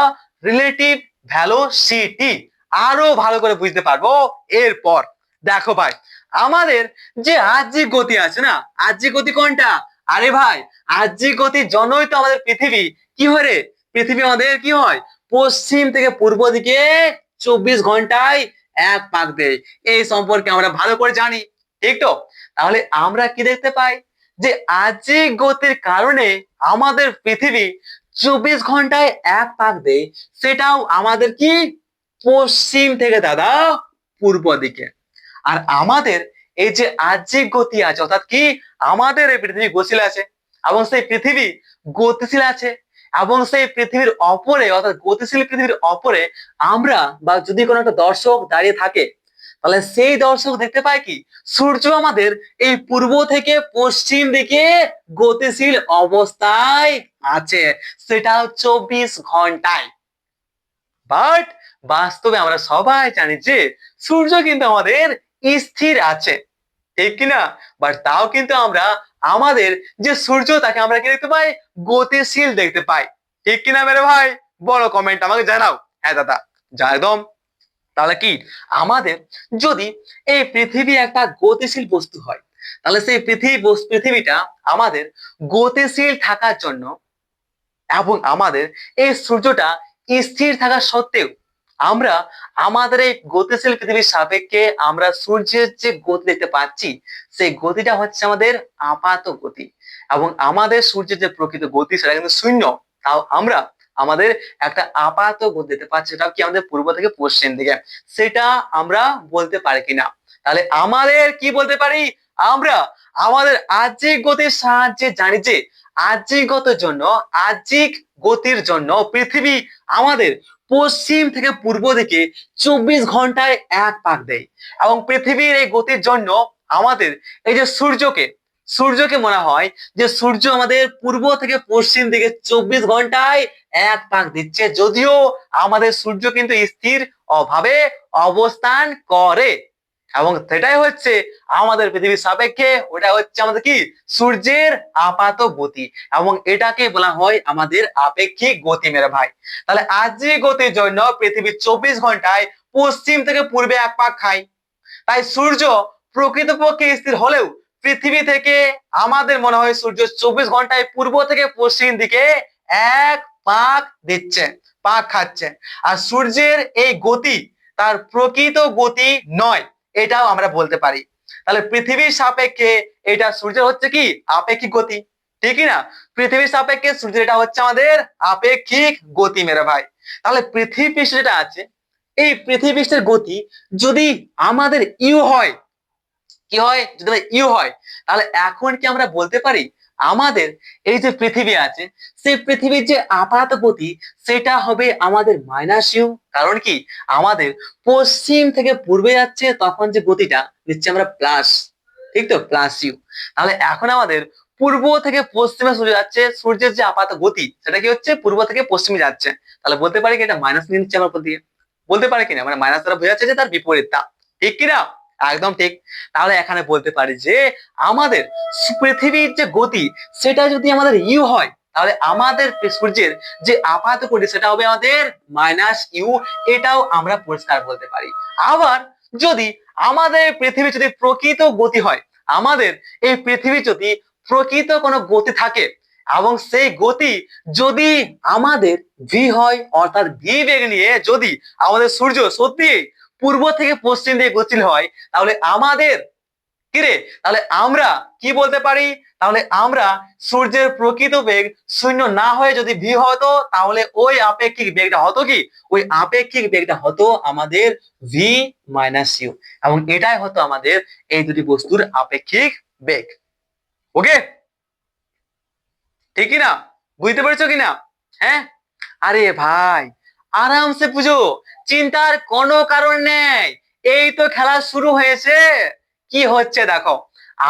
A: রিলেটিভ ভেলোসিটি। আরো ভালো করে বুঝতে পারবো এরপর। দেখো ভাই, আমাদের যে আহ্জিক গতি আছে না, আহ্জিক গতি কোনটা, আরে ভাই আহ্জিক গতির জন্যই তো আমাদের পৃথিবী কি হয় রে, পৃথিবী আমাদের কি হয় পশ্চিম থেকে পূর্ব দিকে 24 ঘন্টায় এক পাক দেয়। এই সম্পর্কে আমরা ভালো করে জানি, ঠিক তো? তাহলে আমরা কি দেখতে পাই যে আহ্জিক গতির কারণে আমাদের পৃথিবী 24 ঘন্টায় এক পাক দেয়, সেটাও আমাদের কি পশ্চিম থেকে দাদা পূর্ব দিকে। আর আমাদের এই যে আহ্জিক গতি আছে অর্থাৎ কি আমাদের এই পৃথিবী গতিশীল আছে এবং সেই পৃথিবী গতিশীল আছে এবং সেই পৃথিবীর অপরে অর্থাৎ গতিশীল পৃথিবীর অপরে আমরা বা যদি কোনো একটা দর্শক দাঁড়িয়ে থাকে তাহলে সেই দর্শক দেখতে পায় কি সূর্য আমাদের এই পূর্ব থেকে পশ্চিম দিকে গতিশীল অবস্থায় আছে, সেটা 24 ঘন্টায়। বাট বাস্তবে আমরা সবাই জানি যে সূর্য কিন্তু আমাদের স্থির আছে, ঠিক কিনা? বাট তাও কিন্তু আমরা আমাদের যে সূর্য তাকে আমরা কি দেখতে পাই, গতিশীল দেখতে পাই, ঠিক কিনা মেরে ভাই? বড় কমেন্ট আমাকে জানাও হ্যাঁ দাদা, যা একদম। তাহলে কি আমাদের যদি এই পৃথিবী একটা গতিশীল বস্তু হয় তাহলে সেই পৃথিবীটা আমাদের গতিশীল থাকার জন্য এবং আমাদের এই সূর্যটা স্থির থাকা সত্ত্বেও আমরা আমাদের এই গতিশীল পৃথিবীর সাপেক্ষে আমরা সূর্যের যে গতি দেখতে পাচ্ছি সেই গতিটা হচ্ছে আমাদের আপাত গতি এবং আমাদের সূর্যের যে প্রকৃত গতি সেটা কিন্তু শূন্য, তাও আমরা আমাদের একটা আপাত গতি দেখতে পাচ্ছি, সেটা কি আমাদের পূর্ব থেকে পশ্চিম দিকে, সেটা আমরা বলতে পারি কিনা? তাহলে আমাদের কি বলতে পারি, আমরা আমাদের আহ্জিক গতির সাহায্যে জানি যে আহ্জিক গতির জন্য পৃথিবী আমাদের পশ্চিম থেকে পূর্ব দিকে 24 ঘন্টায় এক পাক দেয় এবং পৃথিবীর এই গতির জন্য আমাদের এই যে সূর্যকে মনে হয় যে সূর্য আমাদের পূর্ব থেকে পশ্চিম দিকে 24 ঘন্টায় এক পাক দিচ্ছে, যদিও আমাদের সূর্য কিন্তু স্থির অভাবে অবস্থান করে এবং সেটাই হচ্ছে আমাদের পৃথিবীর সাপেক্ষে ওটা হচ্ছে আমাদের কি সূর্যের আপাত গতি এবং এটাকে বলা হয় আমাদের আপেক্ষিক গতি মেরে ভাই। তাহলে আহ্জিক গতির জন্য পৃথিবী 24 ঘন্টায় পশ্চিম থেকে পূর্বে এক পাক খায়, তাই সূর্য প্রকৃতপক্ষে স্থির হলেও পৃথিবী থেকে আমাদের মনে হয় সূর্য 24 ঘন্টায় পূর্ব থেকে পশ্চিম দিকে এক পাক দিচ্ছে, পাক খাচ্ছে। আর সূর্যের এই গতি তার প্রকৃত গতি নয়, এটাও আমরা বলতে পারি। তাহলে পৃথিবীর সাপেক্ষে এটা সূর্যের হচ্ছে কি আপেক্ষিক গতি, ঠিকই না? পৃথিবীর সাপেক্ষে সূর্যের এটা হচ্ছে আমাদের আপেক্ষিক গতি মেরে ভাই। তাহলে পৃথিবী পৃষ্ঠ যেটা আছে এই পৃথিবী পৃষ্ঠের গতি যদি আমাদের ইউ হয়, কি হয়, যদি আমাদের ইউ হয়, তাহলে এখন কি আমরা বলতে পারি আমাদের এই যে পৃথিবী আছে সেই পৃথিবীর যে আপাত গতি সেটা হবে আমাদের মাইনাস ইউ। কারণ কি আমাদের পশ্চিম থেকে পূর্বে যাচ্ছে তখন যে গতিটা নিচ্ছে আমরা প্লাস, ঠিক তো, প্লাস ইউ। তাহলে এখন আমাদের পূর্ব থেকে পশ্চিমে সূর্য যাচ্ছে, সূর্যের যে আপাত গতি সেটা কি হচ্ছে পূর্ব থেকে পশ্চিমে যাচ্ছে, তাহলে বলতে পারি কি এটা মাইনাস নিয়ে নিচ্ছে আমার উপর দিয়ে, বলতে পারি কিনা, মানে মাইনাস দ্বারা বোঝাচ্ছে যে তার বিপরীতটা, ঠিক কিনা? একদম ঠিক। তাহলে এখানে বলতে পারি যে আমাদের পৃথিবীর যে গতি সেটা যদি আমাদের ইউ হয়, তাহলে আমাদের সূর্যের যে আপাত গতি সেটা হবে আমাদের মাইনাস ইউ, এটাও আমরা পরিষ্কার বলতে পারি। আবার যদি আমাদের পৃথিবী যদি প্রকৃত গতি হয়, আমাদের এই পৃথিবী যদি প্রকৃত কোনো গতি থাকে এবং সেই গতি যদি আমাদের ভি হয়, অর্থাৎ ভি বেগ নিয়ে যদি আমাদের সূর্য সত্যি পূর্ব থেকে পশ্চিম দিকে গতিশীল হয়, তাহলে আমাদের কিরে, তাহলে আমরা কি বলতে পারি, তাহলে আমরা সূর্যের প্রকৃত বেগ শূন্য না হয়ে যদি ভি হতো, তাহলে ওই আপেক্ষিক বেগটা হতো কি, ওই আপেক্ষিক বেগটা হতো আমাদের ভি মাইনাস ইউ, এবং এটাই হতো আমাদের এই দুটি বস্তুর আপেক্ষিক বেগ। ওকে, ঠিক কিনা, বুঝতে পেরেছো কিনা? হ্যাঁ, আরে ভাই আরামসে বুঝো, চিন্তার কোনো কারণ নেই, এই তো খেলা শুরু হয়েছে। কি হচ্ছে দেখো,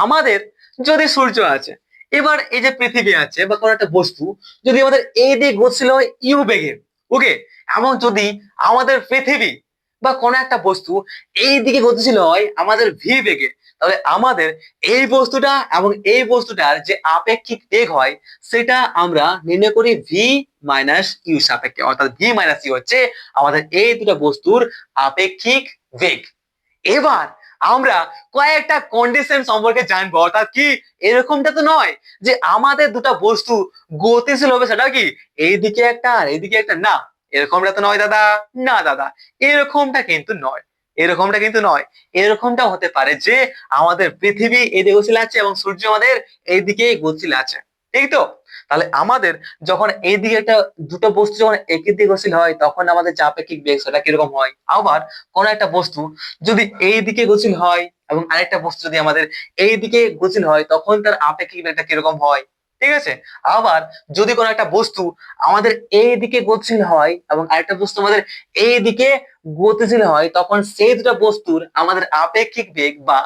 A: আমাদের যদি সূর্য আছে, এবার এই যে পৃথিবী আছে বা কোনো একটা বস্তু যদি আমাদের এই দিক গতিশীল হয় ইউ বেগে, ওকে, এবং যদি আমাদের পৃথিবী বা কোনো একটা বস্তু এই দিকে গতিশীল হয় আমাদের ভি বেগে, তাহলে আমাদের এই বস্তুটা এবং এই বস্তুটার যে আপেক্ষিক বেগ হয় সেটা আমরা নির্ণয় করি ভি মাইনাস ইউ সাপেক্ষে, অর্থাৎ ভি মাইনাস ইউ হচ্ছে আমাদের এই দুটো বস্তুর আপেক্ষিক বেগ। এবার আমরা কয়েকটা কন্ডিশন সম্পর্কে জানবো, অর্থাৎ কি এরকমটা তো নয় যে আমাদের দুটো বস্তু গতিশীল হবে সেটা কি এইদিকে একটা আর এইদিকে একটা, না এরকমটা তো নয় দাদা, না দাদা এরকমটা কিন্তু নয়, এরকমটা কিন্তু নয়। এরকমটা হতে পারে যে আমাদের পৃথিবী এইদিকে গতিশীল আছে এবং সূর্য আমাদের এইদিকে গতিশীল আছে, ঠিক তো? তাহলে আমাদের যখন এইদিকে একটা দুটো বস্তু যখন একই দিকে গতিশীল হয় তখন আমাদের যে আপেক্ষিক বেগ সেটা কিরকম হয়। আবার কোন একটা বস্তু যদি এই দিকে গতিশীল হয় এবং আরেকটা বস্তু যদি আমাদের এই দিকে গতিশীল হয় তখন তার আপেক্ষিক বেগটা কিরকম হয়, ঠিক আছে? আবার যদি কোনো একটা বস্তু আমাদের এই দিকে গতিশীল হয় এবং আরেকটা বস্তু আমাদের এই দিকে গতিশীল হয় তখন সেই দুটো বস্তুর আমাদের আপেক্ষিক বেগ বা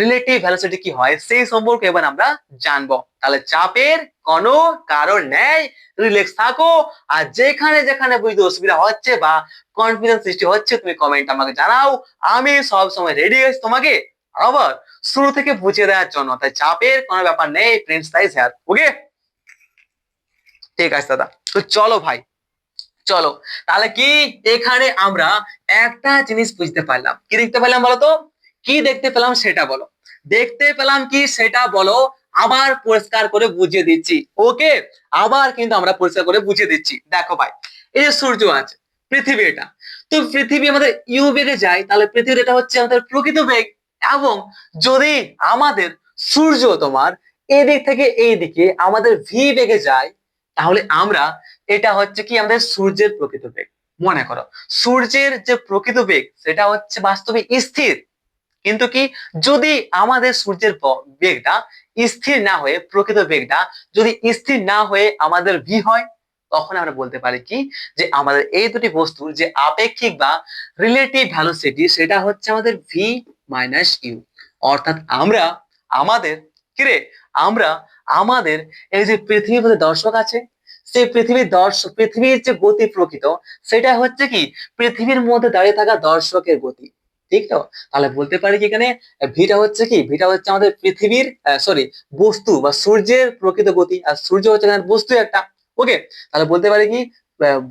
A: রিলেটিভ ভেলোসিটি কি হয় সেই সম্পর্কে এবার আমরা জানবো। তাহলে চাপের কোনো কারণ নেই, রিল্যাক্স থাকো, আর যেখানে যেখানে বুঝতে অসুবিধা হচ্ছে বা কনফিউশন সৃষ্টি হচ্ছে তুমি কমেন্ট আমাকে জানাও, আমি সব সময় রেডি আছি তোমাকে আবার শুরু থেকে বুঝিয়ে দেওয়ার জন্য। তাই চাপের কোনো ব্যাপার নেই, প্রিন্স তাই স্যার। ওকে, ঠিক আছে দাদা, তো চলো ভাই চলো, তাহলে কি এখানে আমরা একটা জিনিস বুঝতে পারলাম, কি দেখতে পেলাম বলো তো, কি দেখতে পেলাম সেটা বলো, দেখতে পেলাম কি সেটা বলো, আবার পরিষ্কার করে বুঝিয়ে দিচ্ছি। ওকে, আবার কিন্তু আমরা পরিষ্কার করে বুঝিয়ে দিচ্ছি। দেখো ভাই, এই যে সূর্য আছে, পৃথিবী এটা, তো পৃথিবী আমাদের ইউ বেগে যায়, তাহলে পৃথিবীর এটা হচ্ছে আমাদের প্রকৃত বেগ, এবং যদি আমাদের সূর্য তোমার এদিক থেকে এই দিকে আমাদের ভি বেগে যায়, তাহলে আমরা এটা হচ্ছে কি আমাদের সূর্যের প্রকৃত বেগ। মনে করো সূর্যের যে প্রকৃত বেগ সেটা হচ্ছে বাস্তবে স্থির, কিন্তু কি যদি আমাদের সূর্যের বেগটা স্থির না হয়ে প্রকৃত বেগটা যদি স্থির না হয়ে আমাদের ভি হয়, তখন আমরা বলতে পারি কি যে আমাদের এই দুটি বস্তুর যে আপেক্ষিক বা রিলেটিভ ভেলোসিটি সেটা হচ্ছে আমাদের ভি মাইনাস ইউ। অর্থাৎ আমরা আমাদের কিরে আমরা আমাদের এই যে পৃথিবীর মধ্যে দর্শক আছে, সেই পৃথিবীর যে গতি প্রকৃত সেটা হচ্ছে কি পৃথিবীর মধ্যে দাঁড়িয়ে থাকা দর্শকের গতি, ঠিক তো? তাহলে বলতে পারি কি এখানে ভিটা হচ্ছে কি, ভিটা হচ্ছে আমাদের পৃথিবীর সরি বস্তু বা সূর্যের প্রকৃত গতি, আর সূর্য হচ্ছে এখানে বস্তু একটা। ওকে, তাহলে বলতে পারি কি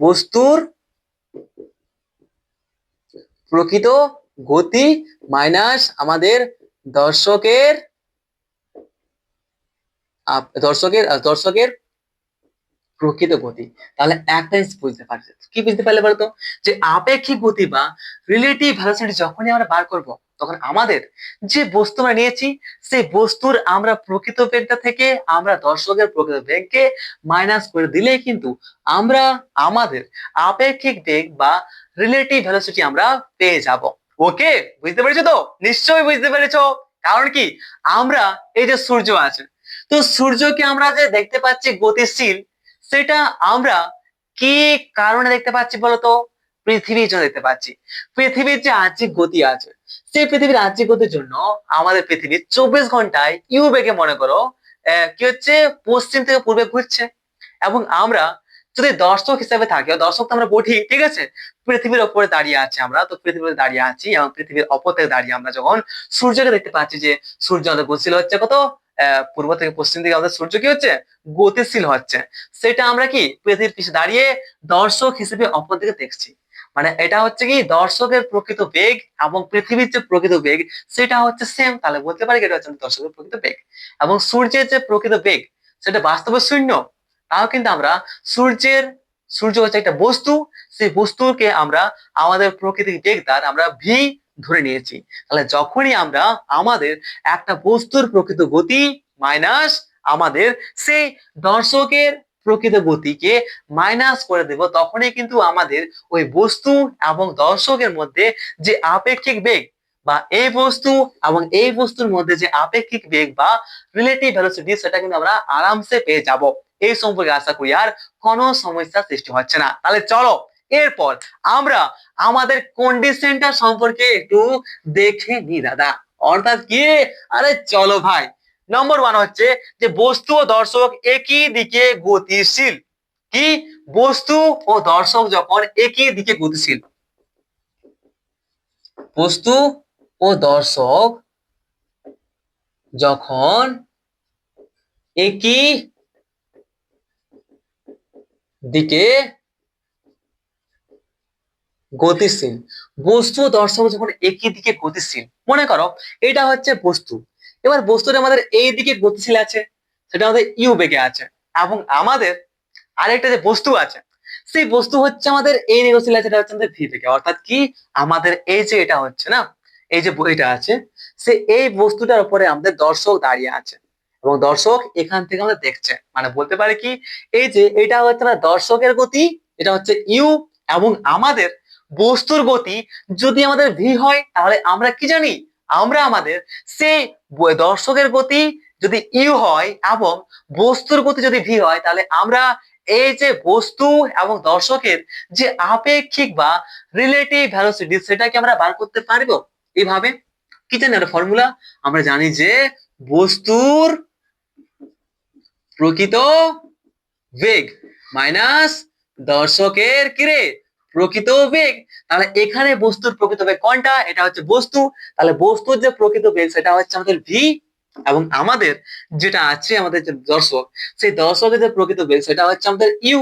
A: বস্তুর প্রকৃত গতি মাইনাস আমাদের দর্শকের দর্শকের প্রকৃত গতি। তাহলে একটা জিনিস বুঝতে পারছি, কি বুঝতে পারলে বলতো, যে আপেক্ষিক গতি বা রিলেটিভ ভেলোসিটি যখনই আমরা বার করব তখন আমাদের যে বস্তু আমরা নিয়েছি সেই বস্তুর আমরা প্রকৃত বেগটা থেকে আমরা দর্শকের প্রকৃত বেগকে মাইনাস করে দিলেই কিন্তু আমরা আমাদের আপেক্ষিক বেগ বা রিলেটিভ ভেলোসিটি আমরা পেয়ে যাব। ওকে, বুঝতে পেরেছো তো? নিশ্চয়ই বুঝতে পেরেছো। কারণ কি, আমরা এই যে সূর্য আছে, তো সূর্যকে আমরা যে দেখতে পাচ্ছি গতিশীল, সেটা আমরা কি কারণে দেখতে পাচ্ছি বলতো? পৃথিবীর জন্য দেখতে পাচ্ছি। পৃথিবীর যে আর্যিক গতি আছে, সেই পৃথিবীর আর্যিক গতির জন্য আমাদের পৃথিবী 24 ঘন্টায় ইউ বেগে মনে করো কি হচ্ছে, পশ্চিম থেকে পূর্বে ঘুরছে। এবং আমরা যদি দর্শক হিসেবে থাকি, দর্শক তো আমরা বলি, ঠিক আছে, পৃথিবীর ওপরে দাঁড়িয়ে আছি আমরা, তো পৃথিবীতে দাঁড়িয়ে আছি এবং পৃথিবীর অপর থেকে দাঁড়িয়ে আমরা যখন সূর্যকে দেখতে পাচ্ছি যে সূর্য আমাদের গতিশীল হচ্ছে কত, পূর্ব থেকে পশ্চিম দিকে আমাদের সূর্য কি হচ্ছে, গতিশীল হচ্ছে। সেটা আমরা কি পৃথিবীর পিছনে দাঁড়িয়ে দর্শক হিসেবে অপর দিকে দেখছি। মানে এটা হচ্ছে কি দর্শকের প্রকৃত বেগ এবং পৃথিবীর যে প্রকৃত বেগ সেটা হচ্ছে সেম। তাহলে বলতে পারি এটা হচ্ছে দর্শকের প্রকৃত বেগ। এবং সূর্যের যে প্রকৃত বেগ সেটা বাস্তবে শূন্য, তাও কিন্তু আমরা সূর্য হচ্ছে একটা বস্তু, সেই বস্তুকে আমরা আমাদের প্রকৃতিক বেগ দ্বারা আমরা ভি ধরে নিয়েছি। তাহলে যখনই আমরা আমাদের একটা বস্তুর প্রকৃত গতি মাইনাস আমাদের সেই দর্শকের প্রকৃত গতিকে মাইনাস করে দেব, তখনই কিন্তু আমাদের ওই বস্তু এবং দর্শকের মধ্যে যে আপেক্ষিক বেগ বা এই বস্তু এবং এই বস্তুর মধ্যে যে আপেক্ষিক বেগ বা রিলেটিভ ভেলোসিটি, সেটা কিন্তু আমরা আরামসে পেয়ে যাব। এই সম্পর্কে আশা করি আর কোনো সমস্যার সৃষ্টি হচ্ছে না। তাহলে চলো এরপর আমরা আমাদের কন্ডিশনটা সম্পর্কে একটু দেখে নি দাদা। অর্থাৎ কি, আরে চলো ভাই, নম্বর 1 হচ্ছে যে বস্তু ও দর্শক একই দিকে গতিশীল। কি, বস্তু ও দর্শক যখন একই দিকে গতিশীল, বস্তু ও দর্শক যখন একই দিকে গতিশীল, বস্তু ও দর্শক যখন একই দিকে গতিশীল, মনে করো এটা হচ্ছে বস্তু, এবার বস্তুটা আমাদের এই দিকে গতিশীল আছে, সেটা আমাদের ইউ বেগে আছে। এবং আমাদের আরেকটা যে বস্তু আছে, সেই বস্তু হচ্ছে আমাদের এই দিকে গতিশীল আছে, এটা হচ্ছে আমাদের ভি বেগে। অর্থাৎ কি, আমাদের এই যে এটা হচ্ছে না, এই যে বইটা আছে, সে এই বস্তুটার উপরে আমাদের দর্শক দাঁড়িয়ে আছে এবং দর্শক এখান থেকে আমাদের দেখছে। মানে বলতে পারে কি, এই যে এটা হচ্ছে না দর্শকের গতি, এটা হচ্ছে ইউ, এবং আমাদের বস্তুর গতি যদি আমাদের ভি হয়, তাহলে আমরা কি জানি, আমরা আমাদের সেই দর্শকের গতি যদি ইউ হয় এবং বস্তুর গতি যদি ভি হয়, তাহলে আমরা এই যে বস্তু এবং দর্শকের যে আপেক্ষিক বা রিলেটিভ ভেলোসিটি, সেটাকে আমরা বার করতে পারবো এইভাবে। কি জানি একটা ফর্মুলা, আমরা জানি যে বস্তুর প্রকৃত বেগ মাইনাস দর্শকের কিরে প্রকৃত বেগ। তাহলে এখানে বস্তুর প্রকৃত বেগ কোনটা, এটা হচ্ছে বস্তু, তাহলে বস্তুর যে প্রকৃত বেগ সেটা হচ্ছে আমাদের ভি, এবং আমাদের যেটা আছে আমাদের যে দর্শক, সেই দর্শকের যে প্রকৃত বেগ সেটা হচ্ছে আমাদের ইউ।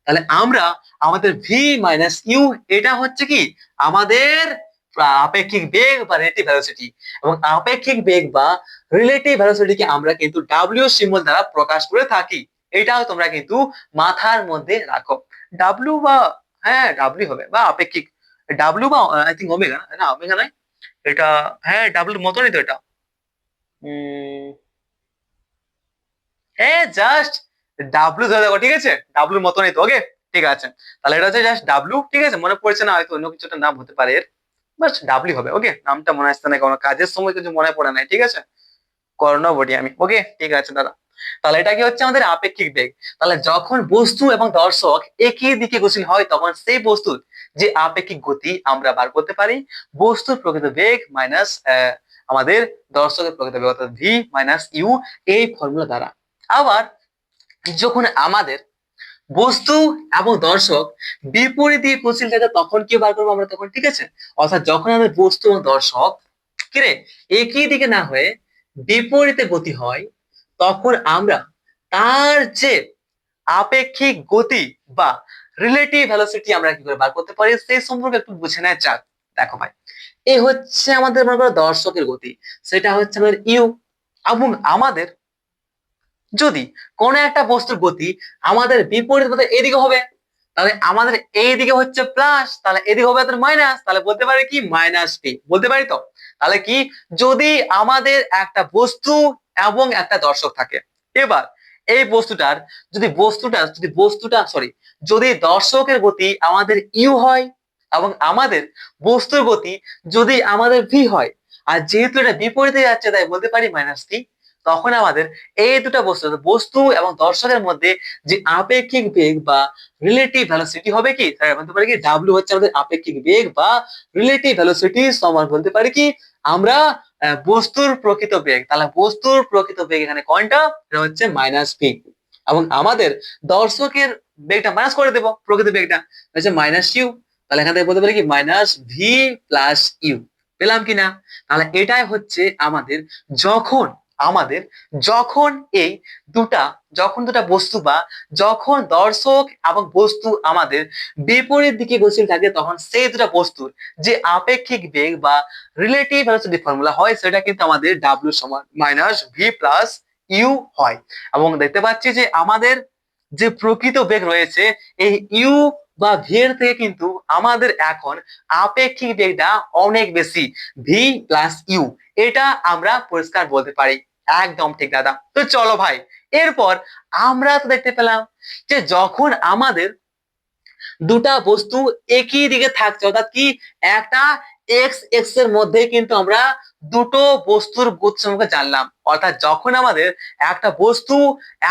A: তাহলে আমরা আমাদের ভি মাইনাস ইউ, এটা হচ্ছে কি আমাদের আপেক্ষিক বেগ বা রিলেটিভ ভেলোসিটি। এবং আপেক্ষিক বেগ বা রিলেটিভ ভেলোসিটিকে আমরা কিন্তু ডাব্লিউ সিম্বল দ্বারা প্রকাশ করে থাকি। এটাও তোমরা কিন্তু মাথার মধ্যে রাখো। ডাব্লিউ বা, হ্যাঁ ডাব্লিউ হবে, বা আপেক্ষিক ডাব্লিউ বা আই থিঙ্ক ওমেগা, না ওমেগা নয় এটা, হ্যাঁ ডাব্লিউর মতনই তো এটা। হ্যাঁ জাস্ট ডাব্লিউ ধরে দেখো, ঠিক আছে, ডাব্লিউর মতনই তো। ওকে, ঠিক আছে, তাহলে এটা হচ্ছে জাস্ট ডাব্লিউ, ঠিক আছে, মনে পড়ছে না, হয়তো অন্য কিছু একটা নাম হতে পারে এর, বাস ডাব্লিউ হবে। ওকে, নামটা মনে আসছে না, কোনো কাজের সময় কিছু মনে পড়ে নাই, ঠিক আছে, কর্ণ বডি আমি। ওকে, ঠিক আছে দাদা। তাহলে এটা কি হচ্ছে আমাদের আপেক্ষিক বেগ। তাহলে যখন বস্তু এবং দর্শক একই দিকে গতিশীল হয়, তখন সেই বস্তুর যে আপেক্ষিক গতি আমরা বার করতে পারি বস্তুর প্রকৃত বেগ মাইনাস আমাদের দর্শকের প্রকৃত বেগ, অর্থাৎ ভি মাইনাস ইউ, এই ফর্মুলা দ্বারা। আবার যখন আমাদের বস্তু এবং দর্শক বিপরীত দিকে গতিশীল থাকে, তখন কি বার করবো আমরা তখন, ঠিক আছে, অর্থাৎ যখন আমাদের বস্তু এবং দর্শক কিরে একই দিকে না হয়ে বিপরীতে গতি হয়, তখন আমরা তার যে আপেক্ষিক গতি বা রিলেটিভ ভেলোসিটি আমরা কি করে বার করতে পারি, সেই সম্পর্কে একটু বুঝে নেওয়া যাক। দেখো ভাই, এই হচ্ছে আমাদের মনে করো দর্শকের গতি, সেটা হচ্ছে আমাদের ইউ। এবং আমাদের যদি কোন একটা বস্তুর গতি আমাদের বিপরীত পথে এদিকে হবে, তাহলে আমাদের এইদিকে হচ্ছে প্লাস, তাহলে এদিকে হবে আমাদের মাইনাস, তাহলে বলতে পারি কি মাইনাস পি, বলতে পারি তো। তাহলে কি, যদি আমাদের একটা বস্তু এবং একটা দর্শক থাকে, এবার এই বস্তুটার যদি বস্তুটা সরি যদি দর্শকের গতি আমাদের ইউ হয় এবং আমাদের বস্তুর গতি যদি আমাদের ভি হয়, আর যেহেতু এটা বিপরীতে যাচ্ছে তাই বলতে পারি মাইনাস পি, তখন আমাদের এই দুটা বস্তু এবং দর্শকের মধ্যে যে আপেক্ষিক বেগ বা রিলেটিভ ভেলোসিটি হবে কি, স্যার বলতে পারি কি ডাব্লিউ হচ্ছে আমাদের আপেক্ষিক বেগ বা রিলেটিভ ভেলোসিটি, সমান বলতে পারি কি আমরা বস্তুর প্রকৃত বেগ। তাহলে বস্তুর প্রকৃত বেগ এখানে কোনটা, এটা হচ্ছে মাইনাস পি, এবং আমাদের দর্শকের বেগটা মাইনাস করে দেবো, প্রকৃত বেগটা হচ্ছে মাইনাস ইউ। তাহলে এখান থেকে বলতে পারি কি মাইনাস ভি প্লাস ইউ, পেলাম কিনা। তাহলে এটাই হচ্ছে আমাদের যখন আমাদের যখন এই দুটা যখন দুটা বস্তু বা যখন দর্শক এবং বস্তু আমাদের বিপরীত দিকে গতিশীল থাকে, তখন সেই দুটা বস্তুর যে আপেক্ষিক বেগ বা রিলেটিভ ভেলোসিটি ফর্মুলা হয়, সেটা কিন্তু আমাদের ডাব্লিউ সমান মাইনাস ভি প্লাস ইউ হয়। এবং দেখতে পাচ্ছি যে আমাদের যে প্রকৃত বেগ রয়েছে এই ইউ বা ভি এর থেকে কিন্তু আমাদের এখন আপেক্ষিক বেগটা অনেক বেশি, ভি প্লাস ইউ, এটা আমরা পরিষ্কার বলতে পারি। একদম ঠিক দাদা। তো চলো ভাই, এরপর আমরা তো দেখতে পেলাম যে যখন আমাদের দুটা বস্তু একই দিকে থাকছে, অর্থাৎ কি একটা এক্স এক্স এর মধ্যে কিন্তু আমরা দুটো বস্তুর গতি সম্পর্কে জানলাম, অর্থাৎ যখন আমাদের একটা বস্তু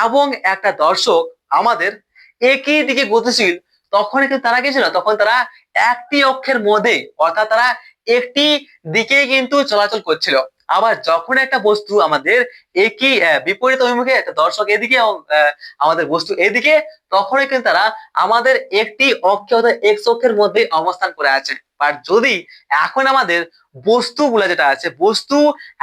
A: এবং একটা দর্শক আমাদের একই দিকে গতিশীল, তখন কিন্তু তারা কি ছিল, তখন তারা একটি অক্ষের মধ্যে, অর্থাৎ তারা একটি দিকে কিন্তু চলাচল করছিল। আবার যখন একটা বস্তু আমাদের একই বিপরীত অভিমুখে, একটা দর্শক এদিকে এবং আমাদের বস্তু এদিকে, তখনই কিন্তু তারা আমাদের একটি অক্ষ অর্থাৎ এক্স অক্ষের মধ্যে অবস্থান করে আছে। আর যদি এখন আমাদের বস্তুগুলা যেটা আছে, বস্তু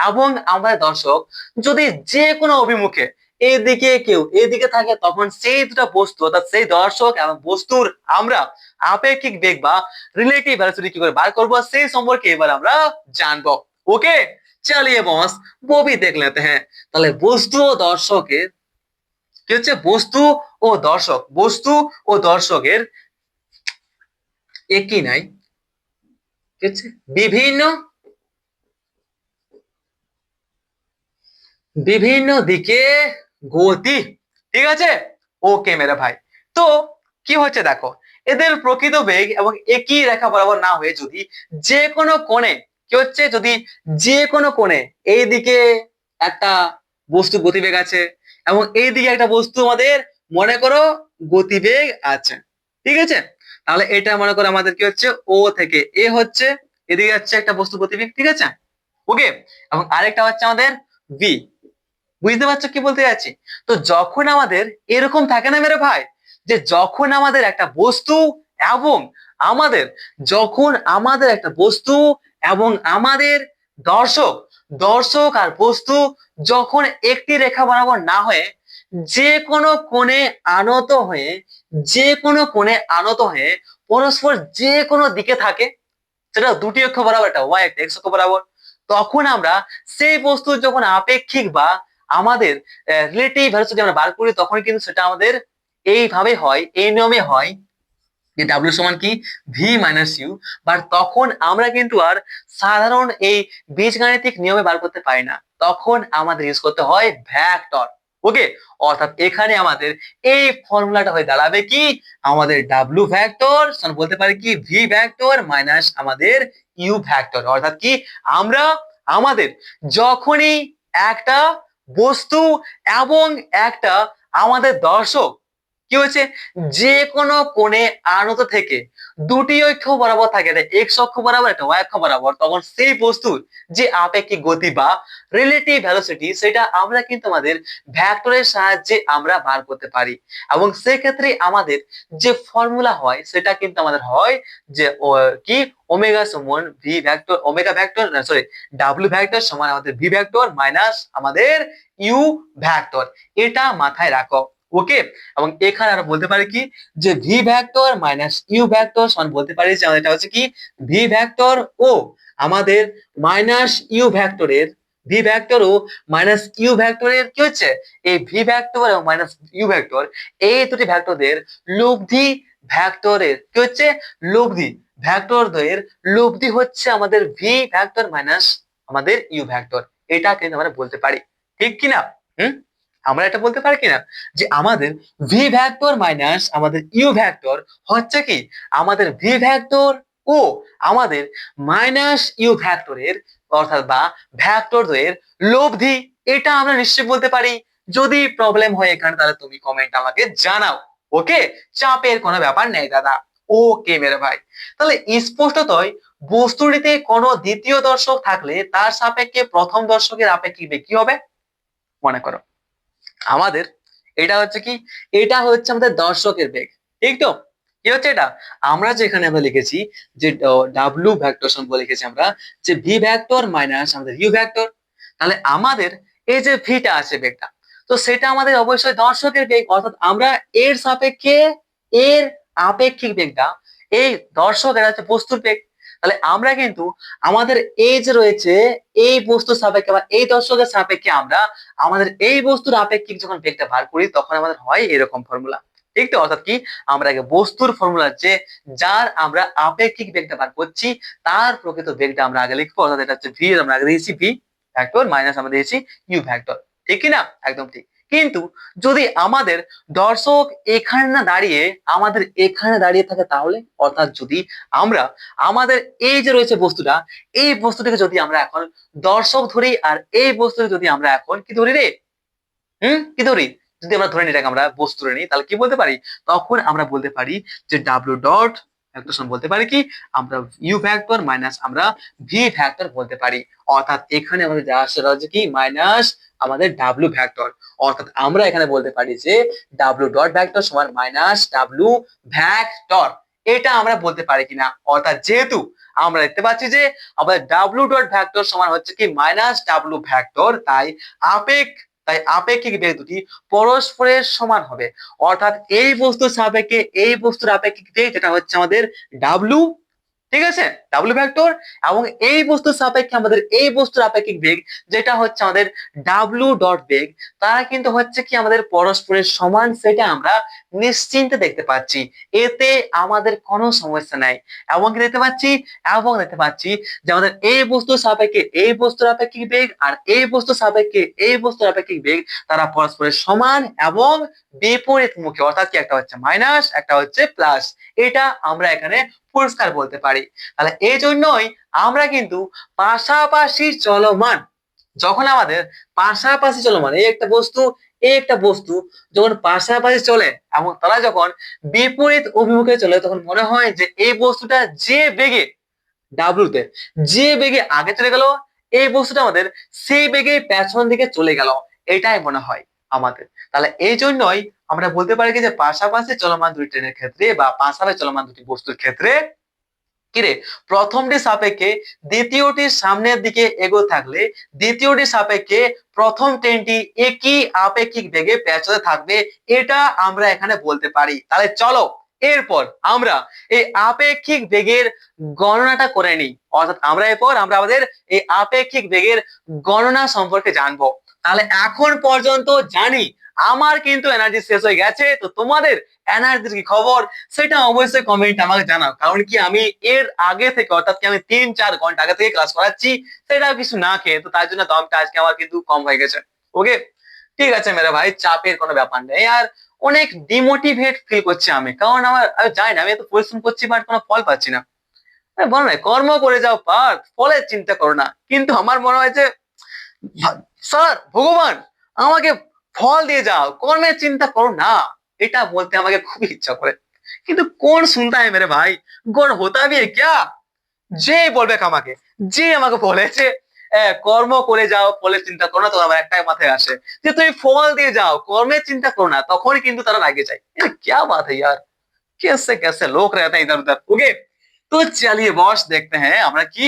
A: এবং আমাদের দর্শক যদি যে কোনো অভিমুখে এইদিকে কেউ এদিকে থাকে, তখন সেই দুটা বস্তু অর্থাৎ সেই দর্শক এবং বস্তুর আমরা আপেক্ষিক বেগ বা রিলেটিভ ভেলোসিটি কি করে বার করবো, সেই সম্পর্কে এবার আমরা জানবো। ওকে, চলিয়ে বস वो भी देख लेते हैं। তাহলে বস্তু ও দর্শকের কি হচ্ছে, বস্তু ও দর্শকের একই নাই, কি হচ্ছে বিভিন্ন বিভিন্ন দিকে গতি, ঠিক আছে। ওকে মেরে ভাই, তো কি হচ্ছে দেখো, এদের প্রকৃত বেগ এবং একই রেখা বরাবর না হয়ে যদি যে কোনো কোণে কি হচ্ছে, যদি যে কোনো কোণে এইদিকে একটা বস্তু গতিবেগ আছে এবং এইদিকে একটা বস্তু আমাদের মনে করো গতিবেগ আছে, ঠিক আছে। তাহলে এটা মনে করো আমাদের কি হচ্ছে, ও থেকে এ হচ্ছে, এদিকে যাচ্ছে একটা বস্তু গতিবেগ, ঠিক আছে। ওকে, এবং আরেকটা হচ্ছে আমাদের বি, বুঝতে পারছো কি বলতে যাচ্ছি। তো যখন আমাদের এরকম থাকে না মেরে ভাই, যে যখন আমাদের একটা বস্তু এবং আমাদের যখন আমাদের একটা বস্তু এবং আমাদের দর্শক দর্শক আর বস্তু যখন একটি রেখা বরাবর না হয়ে যে কোনো কোণে আনত হয়ে যে কোনো কোণে আনত হয়ে পরস্পর যে কোনো দিকে থাকে, সেটা দুটি অক্ষ বরাবর, একটা ওয়াই একটা এক্স অক্ষ বরাবর, তখন আমরা সেই বস্তুর যখন আপেক্ষিক বা আমাদের রিলেটিভ ভেলোসিটি আমরা বার করি, তখন কিন্তু সেটা আমাদের এইভাবে হয়, এই নিয়মে হয় যে ডাব্লিউ সমান কি ভি মাইনাস ইউ। বাট তখন আমরা কিন্তু আর সাধারণ এই বীজগাণিতিক নিয়মে বার করতে পারি না, তখন আমাদের ইউজ করতে হয় ভ্যাক্টর। ওকে, অর্থাৎ এখানে আমাদের এই ফর্মুলাটা হয়ে দাঁড়াবে কি, আমাদের ডাব্লিউ ভ্যাক্টর বলতে পারি কি ভি ভ্যাক্টর মাইনাস আমাদের ইউ ভ্যাক্টর। অর্থাৎ কি, আমরা আমাদের যখনই একটা বস্তু এবং একটা আমাদের দর্শক কি হচ্ছে যে কোনো কোণে আনত থেকে দুটি অক্ষ বরাবর থাকে, একটা এক্স অক্ষ বরাবর একটা ওয়াই অক্ষ বরাবর, তখন সেই বস্তুর যে আপেক্ষিক গতি বা রিলেটিভ ভেলোসিটি, সেটা আমরা কিন্তু আমাদের ভ্যাক্টরের সাহায্যে আমরা বার করতে পারি। এবং সেক্ষেত্রে আমাদের যে ফর্মুলা হয় সেটা কিন্তু আমাদের হয় যে কি ওমেগা সমান V vector, omega vector sorry W vector সমান আমাদের ভি ভ্যাক্টর মাইনাস আমাদের ইউ ভ্যাক্টর, এটা মাথায় রাখো। ওকে, এবং এখানে আমরা বলতে পারি কি যে V vector minus U vector সমান বলতে পারি যে আমাদের এটা হচ্ছে কি ভি ভ্যাক্টর ও আমাদের মাইনাস ইউ ভ্যাক্টরের ভি ভ্যাক্টর ও মাইনাস ইউ ভ্যাক্টরের কি হচ্ছে এই ভি ভ্যাক্টর এবং মাইনাস ইউ ভ্যাক্টর, এই দুটি ভ্যাক্টরদের লব্ধি ভেক্টরের কি হচ্ছে লব্ধি, ভেক্টর দ্বয়ের লব্ধি হচ্ছে আমাদের ভি ভেক্টর মাইনাস আমাদের ইউ ভেক্টর। এটা কিন্তু আমরা বলতে পারি, ঠিক কিনা? হুম, আমরা এটা বলতে পারি কিনা যে আমাদের ভি ভেক্টর মাইনাস আমাদের ইউ ভেক্টর হচ্ছে কি আমাদের ভি ভেক্টর ও আমাদের মাইনাস ইউ ভেক্টরের অর্থাৎ বা ভেক্টর দ্বয়ের লব্ধি। এটা আমরা নিশ্চয়ই বলতে পারি। যদি প্রবলেম হয় এখানে তাহলে তুমি কমেন্ট আমাকে জানাও। ওকে, চাপের কোনো ব্যাপার নেই দাদা। ওকে মেরে ভাই, তাহলে স্পষ্টতই বস্তুটিতে কোনো দ্বিতীয় দর্শক থাকলে তার সাপেক্ষে প্রথম দর্শকের আপেক্ষিক বেগ কি হবে? মনে করো আমাদের এটা হচ্ছে কি, এটা হচ্ছে আমাদের দর্শকের বেগ, ঠিক তো? কি হচ্ছে এটা? আমরা যেখানে আমরা লিখেছি যে ডাব্লিউ ভেক্টর সমান লিখেছি আমরা যে ভি ভেক্টর মাইনাস আমাদের ইউ ভেক্টর। তাহলে আমাদের এই যে ভিটা আছে বেগটা, তো সেটা আমাদের অবশ্যই দর্শকের বেগ, অর্থাৎ আমরা এর সাপেক্ষে এর আপেক্ষিক বেগটা, এই দর্শকের হচ্ছে বস্তুর বেগ। তাহলে আমরা কিন্তু আমাদের এই যে রয়েছে এই বস্তুর সাপেক্ষে বা এই দর্শকের সাপেক্ষে আমরা আমাদের এই বস্তুর আপেক্ষিক যখন বেগটা বার করি তখন আমাদের হয় এরকম ফর্মুলা, ঠিক তো? অর্থাৎ কি আমরা আগে বস্তুর ফর্মুলা যে যার আমরা আপেক্ষিক বেগটা বার করছি তার প্রকৃত বেগটা আমরা আগে লিখবো, অর্থাৎ এটা হচ্ছে ভি, আমরা আগে দিয়েছি ভি ভেক্টর মাইনাস আমরা দিয়েছি ইউ ভেক্টর, ঠিক কি না? একদম ঠিক। কিন্তু যদি আমাদের দর্শক এখানে না দাঁড়িয়ে আমাদের এখানে দাঁড়িয়ে থাকে তাহলে, অর্থাৎ যদি আমরা আমাদের এই যে রয়েছে বস্তুটা, এই বস্তুটাকে যদি আমরা এখন দর্শক ধরি আর এই বস্তুটাকে যদি আমরা এখন কি ধরি রে, কি ধরি? যদি আমরা ধরে নিই এটাকে আমরা বস্তু ধরে নিই তাহলে কি বলতে পারি? তখন আমরা বলতে পারি যে ডাব্লিউ ডট ভেক্টর সমান বলতে পারি কি আমরা ইউ ভেক্টর মাইনাস আমরা ভি ভেক্টর বলতে পারি। অর্থাৎ এখানে আমাদের যা আসছে সেটা হচ্ছে কি মাইনাস আমাদের ডাব্লিউ ভেক্টর। অর্থাৎ আমরা এখানে বলতে পারি যে ডাব্লিউ ডট ভেক্টর সমান মাইনাস ডাব্লিউ ভেক্টর। এটা আমরা বলতে পারি কিনা? অর্থাৎ যেহেতু আমরা দেখতে পাচ্ছি যে আমাদের ডাব্লিউ ডট ভেক্টর সমান হচ্ছে কি মাইনাস ডাব্লিউ ভেক্টর, তাই আপেক্ষিক বেগ দুটি পরস্পরের সমান হবে। অর্থাৎ এই বস্তুর সাপেক্ষে এই বস্তুর আপেক্ষিক বেগ যেটা হচ্ছে আমাদের ডাব্লু, ঠিক আছে, ডাব্লু ভেক্টর, এবং এই বস্তুর সাপেক্ষে আমাদের এই বস্তুর আপেক্ষিক বেগ যেটা হচ্ছে আমাদের ডাব্লু ডট বেগ, তারা কিন্তু হচ্ছে কি আমাদের পরস্পরের সমান, সেটা আমরা নিশ্চিন্তে দেখতে পাচ্ছি। এতে আমাদের কোনো সমস্যা নাই। এবং কি দেখতে পাচ্ছি? এবং দেখতে পাচ্ছি যে আমাদের এই বস্তুর সাপেক্ষে এই বস্তুর আপেক্ষিক বেগ আর এই বস্তুর সাপেক্ষে এই বস্তুর আপেক্ষিক বেগ তারা পরস্পরের সমান এবং বিপরীতমুখী, অর্থাৎ কি একটা হচ্ছে মাইনাস একটা হচ্ছে প্লাস। এটা আমরা এখানে পরিষ্কার বলতে পারি। তাহলে এই জন্যই আমরা কিন্তু পাশাপাশি চলমান, যখন আমাদের পাশাপাশি চলমান এই একটা বস্তু যখন পাশাপাশি চলে এবং তারা যখন বিপরীত অভিমুখে চলে তখন মনে হয় যে এই বস্তুটা যে বেগে ডাব্লুতে যে বেগে আগে চলে গেল এই বস্তুটা আমাদের সেই বেগে পেছন দিকে চলে গেল, এটাই মনে হয় আমাদের। তাহলে এই জন্যই আমরা বলতে পারি যে পাশাপাশি চলমান দুটি ট্রেনের ক্ষেত্রে বা পাশাপাশি চলমান দুটি বস্তুর ক্ষেত্রে কিরে প্রথমটি সাপেক্ষে দ্বিতীয়টির সামনের দিকে এগোতে থাকলে দ্বিতীয়টির সাপেক্ষে প্রথম ট্রেনটি একই আপেক্ষিক বেগে পেছনে থাকবে, এটা আমরা এখানে বলতে পারি। তাহলে চলো এরপর আমরা এই আপেক্ষিক বেগের গণনাটা করে নিই, অর্থাৎ আমরা এরপর আমরা আমাদের এই আপেক্ষিক বেগের গণনা সম্পর্কে জানবো। তাহলে এখন পর্যন্ত জানি আমার কিন্তু এনার্জি শেষ হয়ে গেছে, তো তোমাদের এনার্জির কি খবর সেটা অবশ্যই কমেন্ট আমাকে জানাও। কারণ কি আমি এর আগে থেকে অর্থাৎ কি আমি 3-4 ঘন্টা আগে থেকে ক্লাস করাচ্ছি সেটাও কিছু না খেয়ে, তো তার জন্য দমটা আজকে আমার কিন্তু কম হয়ে গেছে। ওকে, ঠিক আছে মেরা ভাই, চাপের কোনো ব্যাপার নেই। আর অনেক ডিমোটিভেট ফিল করছি আমি, কারণ আমি জানি না আমি এত পরিশ্রম করছি বাট কোনো ফল পাচ্ছি না। বলো না কর্ম করে যাও পার্থ, ফলের চিন্তা করো না, কিন্তু আমার মনে হয় যে স্যার ভগবান আমাকে ফল দিয়ে যাও, কর্মের চিন্তা করো না, এটা বলতে আমাকে খুবই ইচ্ছা করে। কিন্তু কোন শুনতা है मेरे भाई, गौर होता भी है क्या? যে বলবে আমাকে, যে আমাকে বলেছে কর্ম করে যাও ফলের চিন্তা করো না, তো আমার একটাই মাথায় আসে যে তুমি ফল দিয়ে যাও কর্মের চিন্তা করো না, তখনই কিন্তু তারা রাগে যায়। क्या बात है यार, कैसे कैसे लोग रहते हैं इधर उधर। ओके, तो चलिए बॉस देखते हैं আমরা কি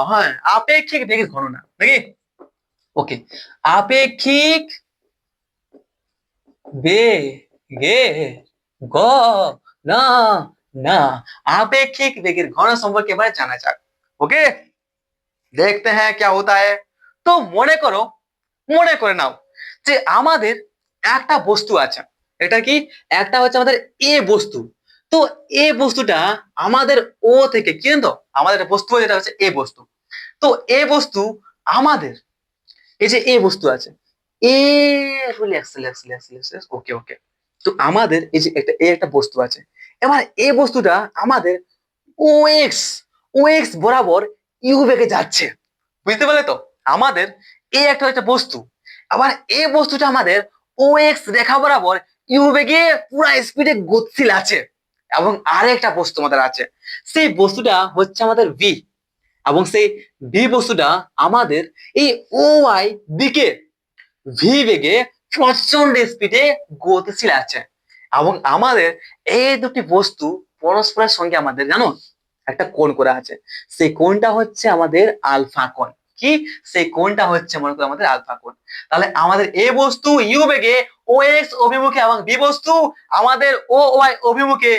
A: হ্যাঁ আপেক্ষিক বেগের গণনা নাকি। ওকে, আপেক্ষিক বেগের গণনা, আপেক্ষিক বেগের গণনা সম্পর্কে এবার জানা যাক। ওকে, দেখতে হ্যাঁ क्या होता है। তো মনে করে নাও যে আমাদের একটা বস্তু আছে, এটা কি একটা হচ্ছে আমাদের এ বস্তু, তো এই বস্তুটা আমাদের ও থেকে কি জানো তো, আমাদের একটা বস্তু যেটা হচ্ছে এ বস্তু। তো এ বস্তু আমাদের এই যে এ বস্তু আছে, এ ওকে ওকে। তো আমাদের এই যে একটা বস্তু আছে, এবার এই বস্তুটা আমাদের ও এক্স ও এক্স বরাবর ইউ বেগে যাচ্ছে, বুঝতে পারলে তো? আমাদের এই একটা বস্তু, আবার এই বস্তুটা আমাদের ও এক্স রেখা বরাবর ইউ বেগে পুরা স্পিডে গতিশীল আছে। এবং আরেকটা বস্তু আমাদের আছে, সেই বস্তুটা হচ্ছে আমাদের ভি, এবং সেই ভি বস্তুটা আমাদের এই ও ওয়াই দিকে ভি বেগে প্রচন্ড স্পিডে গতিশীল আছে। এবং আমাদের এই দুটি বস্তু পরস্পরের সঙ্গে আমাদের জানো একটা কোণ করা আছে, সেই কোণটা হচ্ছে আমাদের আলফা কোণ। কি? সেই কোণটা হচ্ছে মনে করো আমাদের আলফা কোণ। তাহলে আমাদের এ বস্তু ইউ বেগে ও এক্স অভিমুখে এবং বি বস্তু আমাদের ও ওয়াই অভিমুখে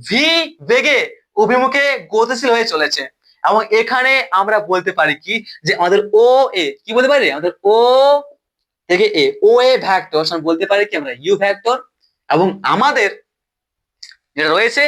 A: ভি বেগে অভিমুখে গতিশীল হয়ে চলেছে। এবং এখানে আমরা বলতে পারি কি, যে আমাদের ও এ কি বলতে পারি, আমাদের ও থেকে এ ও এ ভেক্টর বলতে পারি কি আমরা ইউ ভেক্টর। এবং আমাদের যেটা রয়েছে,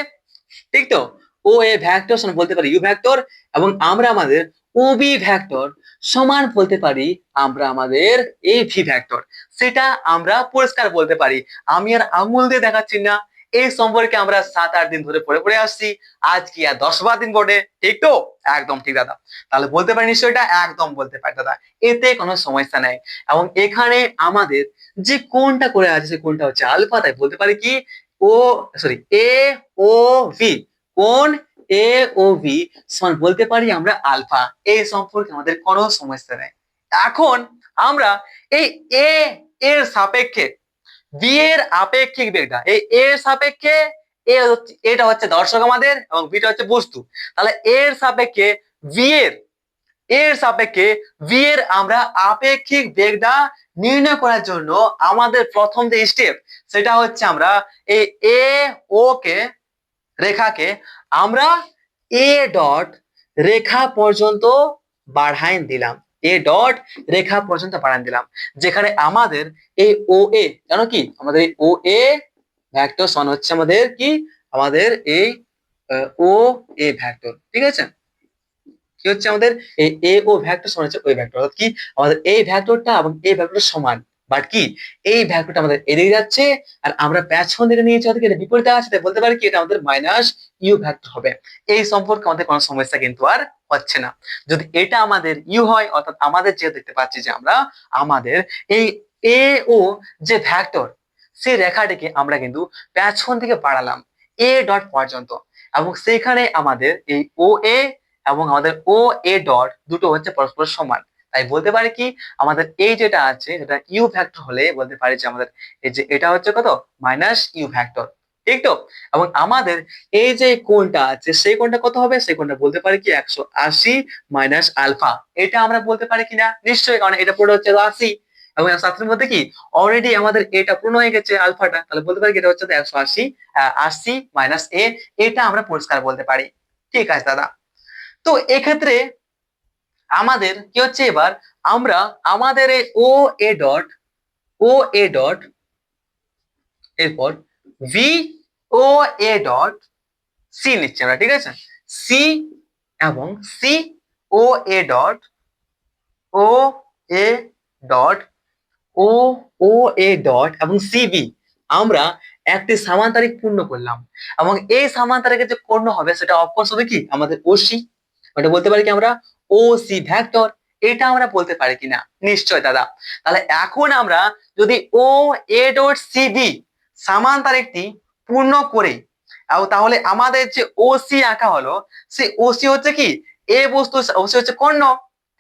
A: ঠিক তো, ও এ ভেক্টর বলতে পারি ইউ ভেক্টর। এবং আমরা আমাদের ও বি ভেক্টর সমান বলতে পারি আমরা আমাদের এই ভি ভেক্টর। সেটা আমরা পরিষ্কার বলতে পারি, আমি আর আঙুল দিয়ে দেখাচ্ছি না। এই সম্পর্কে আমরা 7-8 দিন ধরে পড়ে পড়ে আসছি, আজ কি আর 10-12 দিন বোর্ডে, ঠিক তো? একদম ঠিক দাদা। তাহলে বলতে পারি নিশ্চয়ই, এটা একদম বলতে পারি দাদা, এতে কোনো সমস্যা নাই। এবং এখানে আমাদের যে কোণটা করে আছে সে কোণটা হচ্ছে আলফা, তাই বলতে পারি কি ও সরি এ ও ভি, কোণ এ ও ভি সমান বলতে পারি আমরা আলফা। এই সম্পর্কে আমাদের কোনো সমস্যা নেই। এখন আমরা এই এ এর সাপেক্ষে বি এর আপেক্ষিক বেগটা, এই এর সাপেক্ষে এটা হচ্ছে দর্শক আমাদের এবং বিটা হচ্ছে বস্তু। তাহলে এর সাপেক্ষে ভি এর এর সাপেক্ষে ভি এর আমরা আপেক্ষিক বেগটা নির্ণয় করার জন্য আমাদের প্রথম যে স্টেপ, সেটা হচ্ছে আমরা এই এ ও কে রেখাকে আমরা এ ডট রেখা পর্যন্ত বাড়াই দিলাম, এ ডট রেখা পর্যন্ত বাড়াই দিলাম, যেখানে আমাদের এই ও এ জানো কি, আমাদের এই ও এ ভেক্টর সমান হচ্ছে আমাদের কি, আমাদের এই ও এ ভেক্টর, ঠিক আছে? কি হচ্ছে আমাদের এই এ ও ভেক্টর সমান হচ্ছে ওই ভেক্টর, অর্থাৎ কি আমাদের এই ভেক্টরটা এবং এই ভেক্টর সমান, বাট কি এই ভেক্টরটা আমাদের এদিকে যাচ্ছে আর আমরা পেছন দিকে নিয়েছি, অর্থাৎ এটা বিপরীতে আছে, তাই বলতে পারি কি এটা আমাদের মাইনাস ইউ ভেক্টর হবে। এই সম্পর্কে আমাদের কোনো সমস্যা কিন্তু আর হচ্ছে না। যদি এটা আমাদের ইউ হয়, অর্থাৎ আমাদের যে দেখতে পাচ্ছি যে আমরা আমাদের এই এ ও যে ভেক্টর, সেই রেখাটিকে আমরা কিন্তু পেছন দিকে বাড়ালাম এ ডট পর্যন্ত, এবং সেখানে আমাদের এই ও এ এবং আমাদের ও এ ডট দুটো হচ্ছে পরস্পর সমান। তাই বলতে পারি কি আমাদের এই যেটা আছে যেটা ইউ ভেক্টর হলে বলতে পারি যে আমাদের এই যে এটা হচ্ছে কত, মাইনাস ইউ ভেক্টর, ঠিক তো? এবং আমাদের এই যে কোণটা আছে সেই কোণটা কত হবে, সেই কোণটা বলতে পারি কি 180 মাইনাস আলফা। এটা আমরা বলতে পারি কিনা, নিশ্চয়ই, কারণ এটা পুরো হচ্ছে 80 এবং 180 মধ্যে কি অলরেডি আমাদের এটা পূর্ণ হয়ে গেছে আলফাটা, তাহলে বলতে পারি কি এটা হচ্ছে 180 80 মাইনাস এ। এটা আমরা পরিষ্কার বলতে পারি। ঠিক আছে দাদা। তো এক্ষেত্রে আমাদের কি হচ্ছে, এবার আমরা আমাদের এই ও এ ডট এরপর V O A dot C নিচ্ছি আমরা, ঠিক আছে? সি এবং C O A dot O A dot O O A dot এবং সিবি আমরা একটি সামান্তরিক পূর্ণ করলাম, এবং এই সামান্তরিকের যে পূর্ণ হবে সেটা অফকোর্স হবে কি আমাদের ওসি। ওটা বলতে পারি কি আমরা ও সি ভেক্টর। এটা আমরা বলতে পারি কিনা, নিশ্চয় দাদা। তাহলে এখন আমরা যদি ও এ ডট সিবি সামান্তরিকটি পূর্ণ করি, তাহলে আমাদের যে ওসি আঁকা হলো, সেই ওসি হচ্ছে কি এ বস্তু, ওসি হচ্ছে কর্ণ,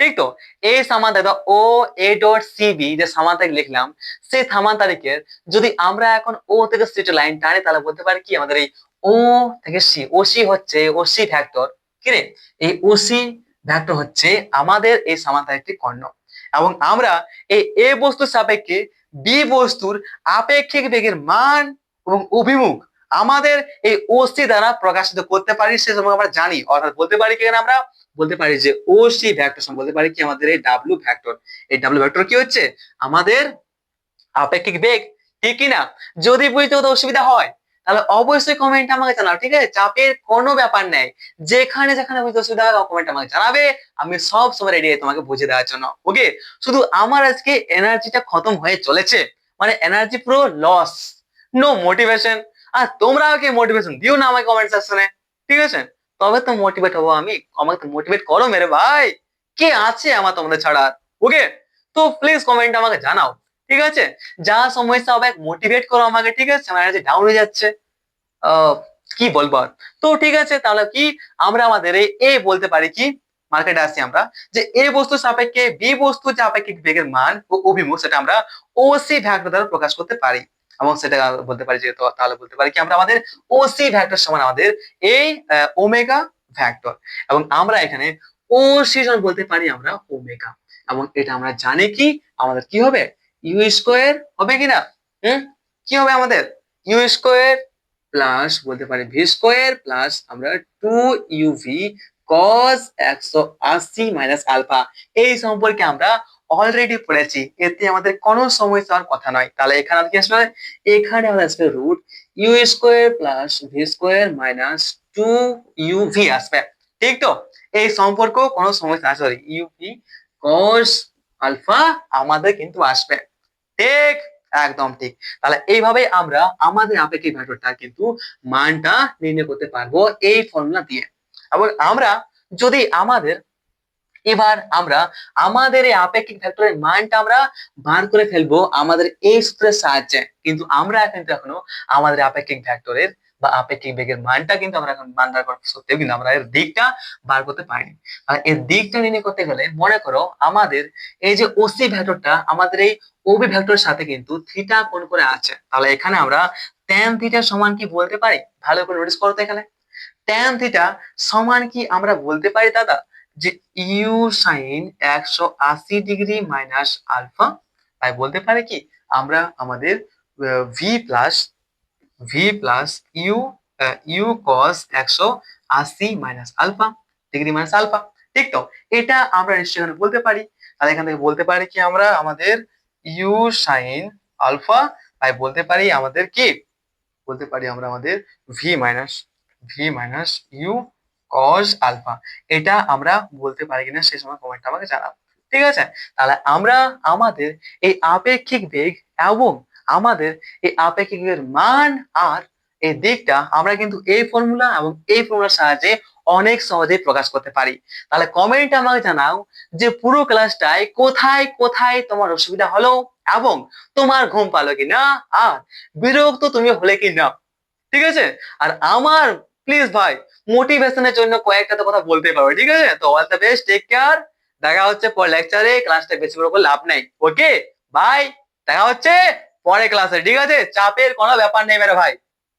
A: ঠিক তো? এই সামান্তরিক ও এ ডট সিবি যে সামান্তরিক লিখলাম, সেই সামান্তরিকের যদি আমরা এখন ও থেকে সি লাইন টানি, তাহলে বলতে পারি কি আমাদের এই ও থেকে সি, ওসি হচ্ছে ওসি ভেক্টর, কি রে, এই ওসি ভেক্টর হচ্ছে আমাদের এই সামান্তরিকটি কর্ণ। এবং আমরা এই এ বস্তুর সাপেক্ষে বি বস্তুর আপেক্ষিক বেগের মান এবং অভিমুখ আমাদের এই ওসি দ্বারা প্রকাশিত করতে পারি, সে সময় আমরা জানি, অর্থাৎ বলতে পারি কি আমরা বলতে পারি যে ওসি ভেক্টর বলতে পারি কি আমাদের এই ডাব্লিউ ভেক্টর। এই ডাব্লিউ ভেক্টর কি হচ্ছে আমাদের আপেক্ষিক বেগ, ঠিক কি না? যদি বুঝতে কোথাও অসুবিধা হয় তাহলে অবশ্যই কমেন্ট আমাকে জানাও, ঠিক আছে? চাপের কোনো ব্যাপার নেই, যেখানে যেখানে বুঝতে অসুবিধা হয় কমেন্ট আমাকে জানাবে, আমি সব সময় রেডি তোমাকে বুঝিয়ে দেওয়ার জন্য। ওকে, শুধু আমার আজকে এনার্জিটা খতম হয়ে চলেছে, মানে এনার্জি পুরো লস, নো মোটিভেশন। আর তোমরা আমাকে মোটিভেশন দিও না আমাকে কমেন্ট সেকশনে, ঠিক আছে? তবে তো মোটিভেট হবো আমি, আমাকে তো মোটিভেট করো মেরে ভাই, কে আছে আমার তোমাদের ছাড়া? ওকে, তো প্লিজ কমেন্ট আমাকে জানাও, ঠিক আছে? যা সমস্যা হবে মোটিভেট করো আমাকে, ঠিক আছে? আমার এনার্জি ডাউন হয়ে যাচ্ছে, আহ, কি বলবো আর। তো ঠিক আছে, তাহলে কি আমরা আমাদের এই এ বলতে পারি কি, মার্কেটে আসছি আমরা, যে এ বস্তু সাপেক্ষে বি বস্তু যে আপেক্ষিক বেগের মান ও অভিমুখ সেটা আমরা ওসি ভেক্টর দ্বারা প্রকাশ করতে পারি। এবং সেটা বলতে পারি যে, তো তাহলে বলতে পারি কি আমরা আমাদের ওসি ভেক্টর সমান আমাদের এই ওমেগা ভেক্টর, এবং আমরা এখানে ওসি সমান বলতে পারি আমরা ওমেগা। এবং এটা আমরা জানি কি আমাদের কি হবে, ইউ স্কোয়ার হবে কিনা? কি হবে আমাদের? ইউ স্কোয়ার প্লাস বলতে পারি ভি স্কোয়ার প্লাস আমরা 2uv cos 180 মাইনাস আলফা। এই সম্পর্কে আমরা অলরেডি পড়েছি, এতে আমাদের কোনো সমস্যা হওয়ার কথা নয়। তাহলে এখানে কি আসবে? এখানে আমাদের আসবে root U square plus V square minus 2uv আসবে, ঠিক তো? এই সম্পর্ক কোনো সমস্যা না, সরি ইউভি cos আলফা আমাদের কিন্তু আসবে, ঠিক? একদম ঠিক। তাহলে এইভাবে আমরা আমাদের আপেক্ষিক ভেক্টরটা কিন্তু মানটা নির্ণয় করতে পারবো এই ফর্মুলা দিয়ে। এবং আমরা যদি আমাদের এবার আমরা আমাদের এই আপেক্ষিক ভেক্টরের মানটা আমরা বার করে ফেলবো আমাদের এই সূত্রের সাহায্যে, কিন্তু আমরা কিন্তু এখনো আমাদের আপেক্ষিক ভেক্টরের বা আপেক্ষিক বেগের মানটা কিন্তু আমরা এখন মান বার করা সত্ত্বেও কিন্তু আমরা এর দিকটা বার করতে পারিনি। আর এর দিকটা নির্ণয় করতে গেলে মনে করো আমাদের এই যে ওসি ভেক্টরটা আমাদের এই ওবি ভেক্টরের সাথে কিন্তু থিটা কোণ করে আছে, তাহলে এখানে আমরা ট্যান থিটা সমান কি বলতে পারি? ভালো করে নোটিস করো তো, এখানে ট্যান থিটা সমান কি আমরা বলতে পারি দাদা যে U sine 180 degree minus alpha, তাই বলতে পারি কি আমরা আমাদের V plus U U cos 180 minus alpha degree minus alpha, ঠিক তো? এটা আমরা নিশ্চয়ই এখানে বলতে পারি। তাহলে এখান থেকে বলতে পারি কি আমরা আমাদের ইউ সাইন আলফা, তাই বলতে পারি আমাদের কি বলতে পারি আমরা আমাদের V minus U cos alpha. এটা আমরা বলতে পারি কিনা সেই সময় কমেন্ট আমাকে জানাবো, ঠিক আছে? তাহলে আমরা আমাদের এই আপেক্ষিক বেগ এবং আমাদের এই আপেক্ষিক বেগের মান আর এই দিকটা আমরা কিন্তু এই ফর্মুলা এবং এই ফর্মুলার সাহায্যে অনেক সহজেই প্রকাশ করতে পারি। তাহলে কমেন্ট আমাকে জানাও যে পুরো ক্লাসটায় কোথায় কোথায় তোমার অসুবিধা হলো এবং তোমার ঘুম পালো কিনা, আর বিরক্ত তুমি হলে কিনা, ঠিক আছে? আর আমার প্লিজ ভাই মোটিভেশনের জন্য কয়েকটা তো কথা বলতে পারো, ঠিক আছে? তো all the best, take care, দেখা হচ্ছে পরে লেকচারে, ক্লাসটা বেশি বড় করে লাভ নেই। ওকে, বাই, দেখা হচ্ছে পরে ক্লাসে, ঠিক আছে? চাপের কোনো ব্যাপার নেই মেরে ভাই।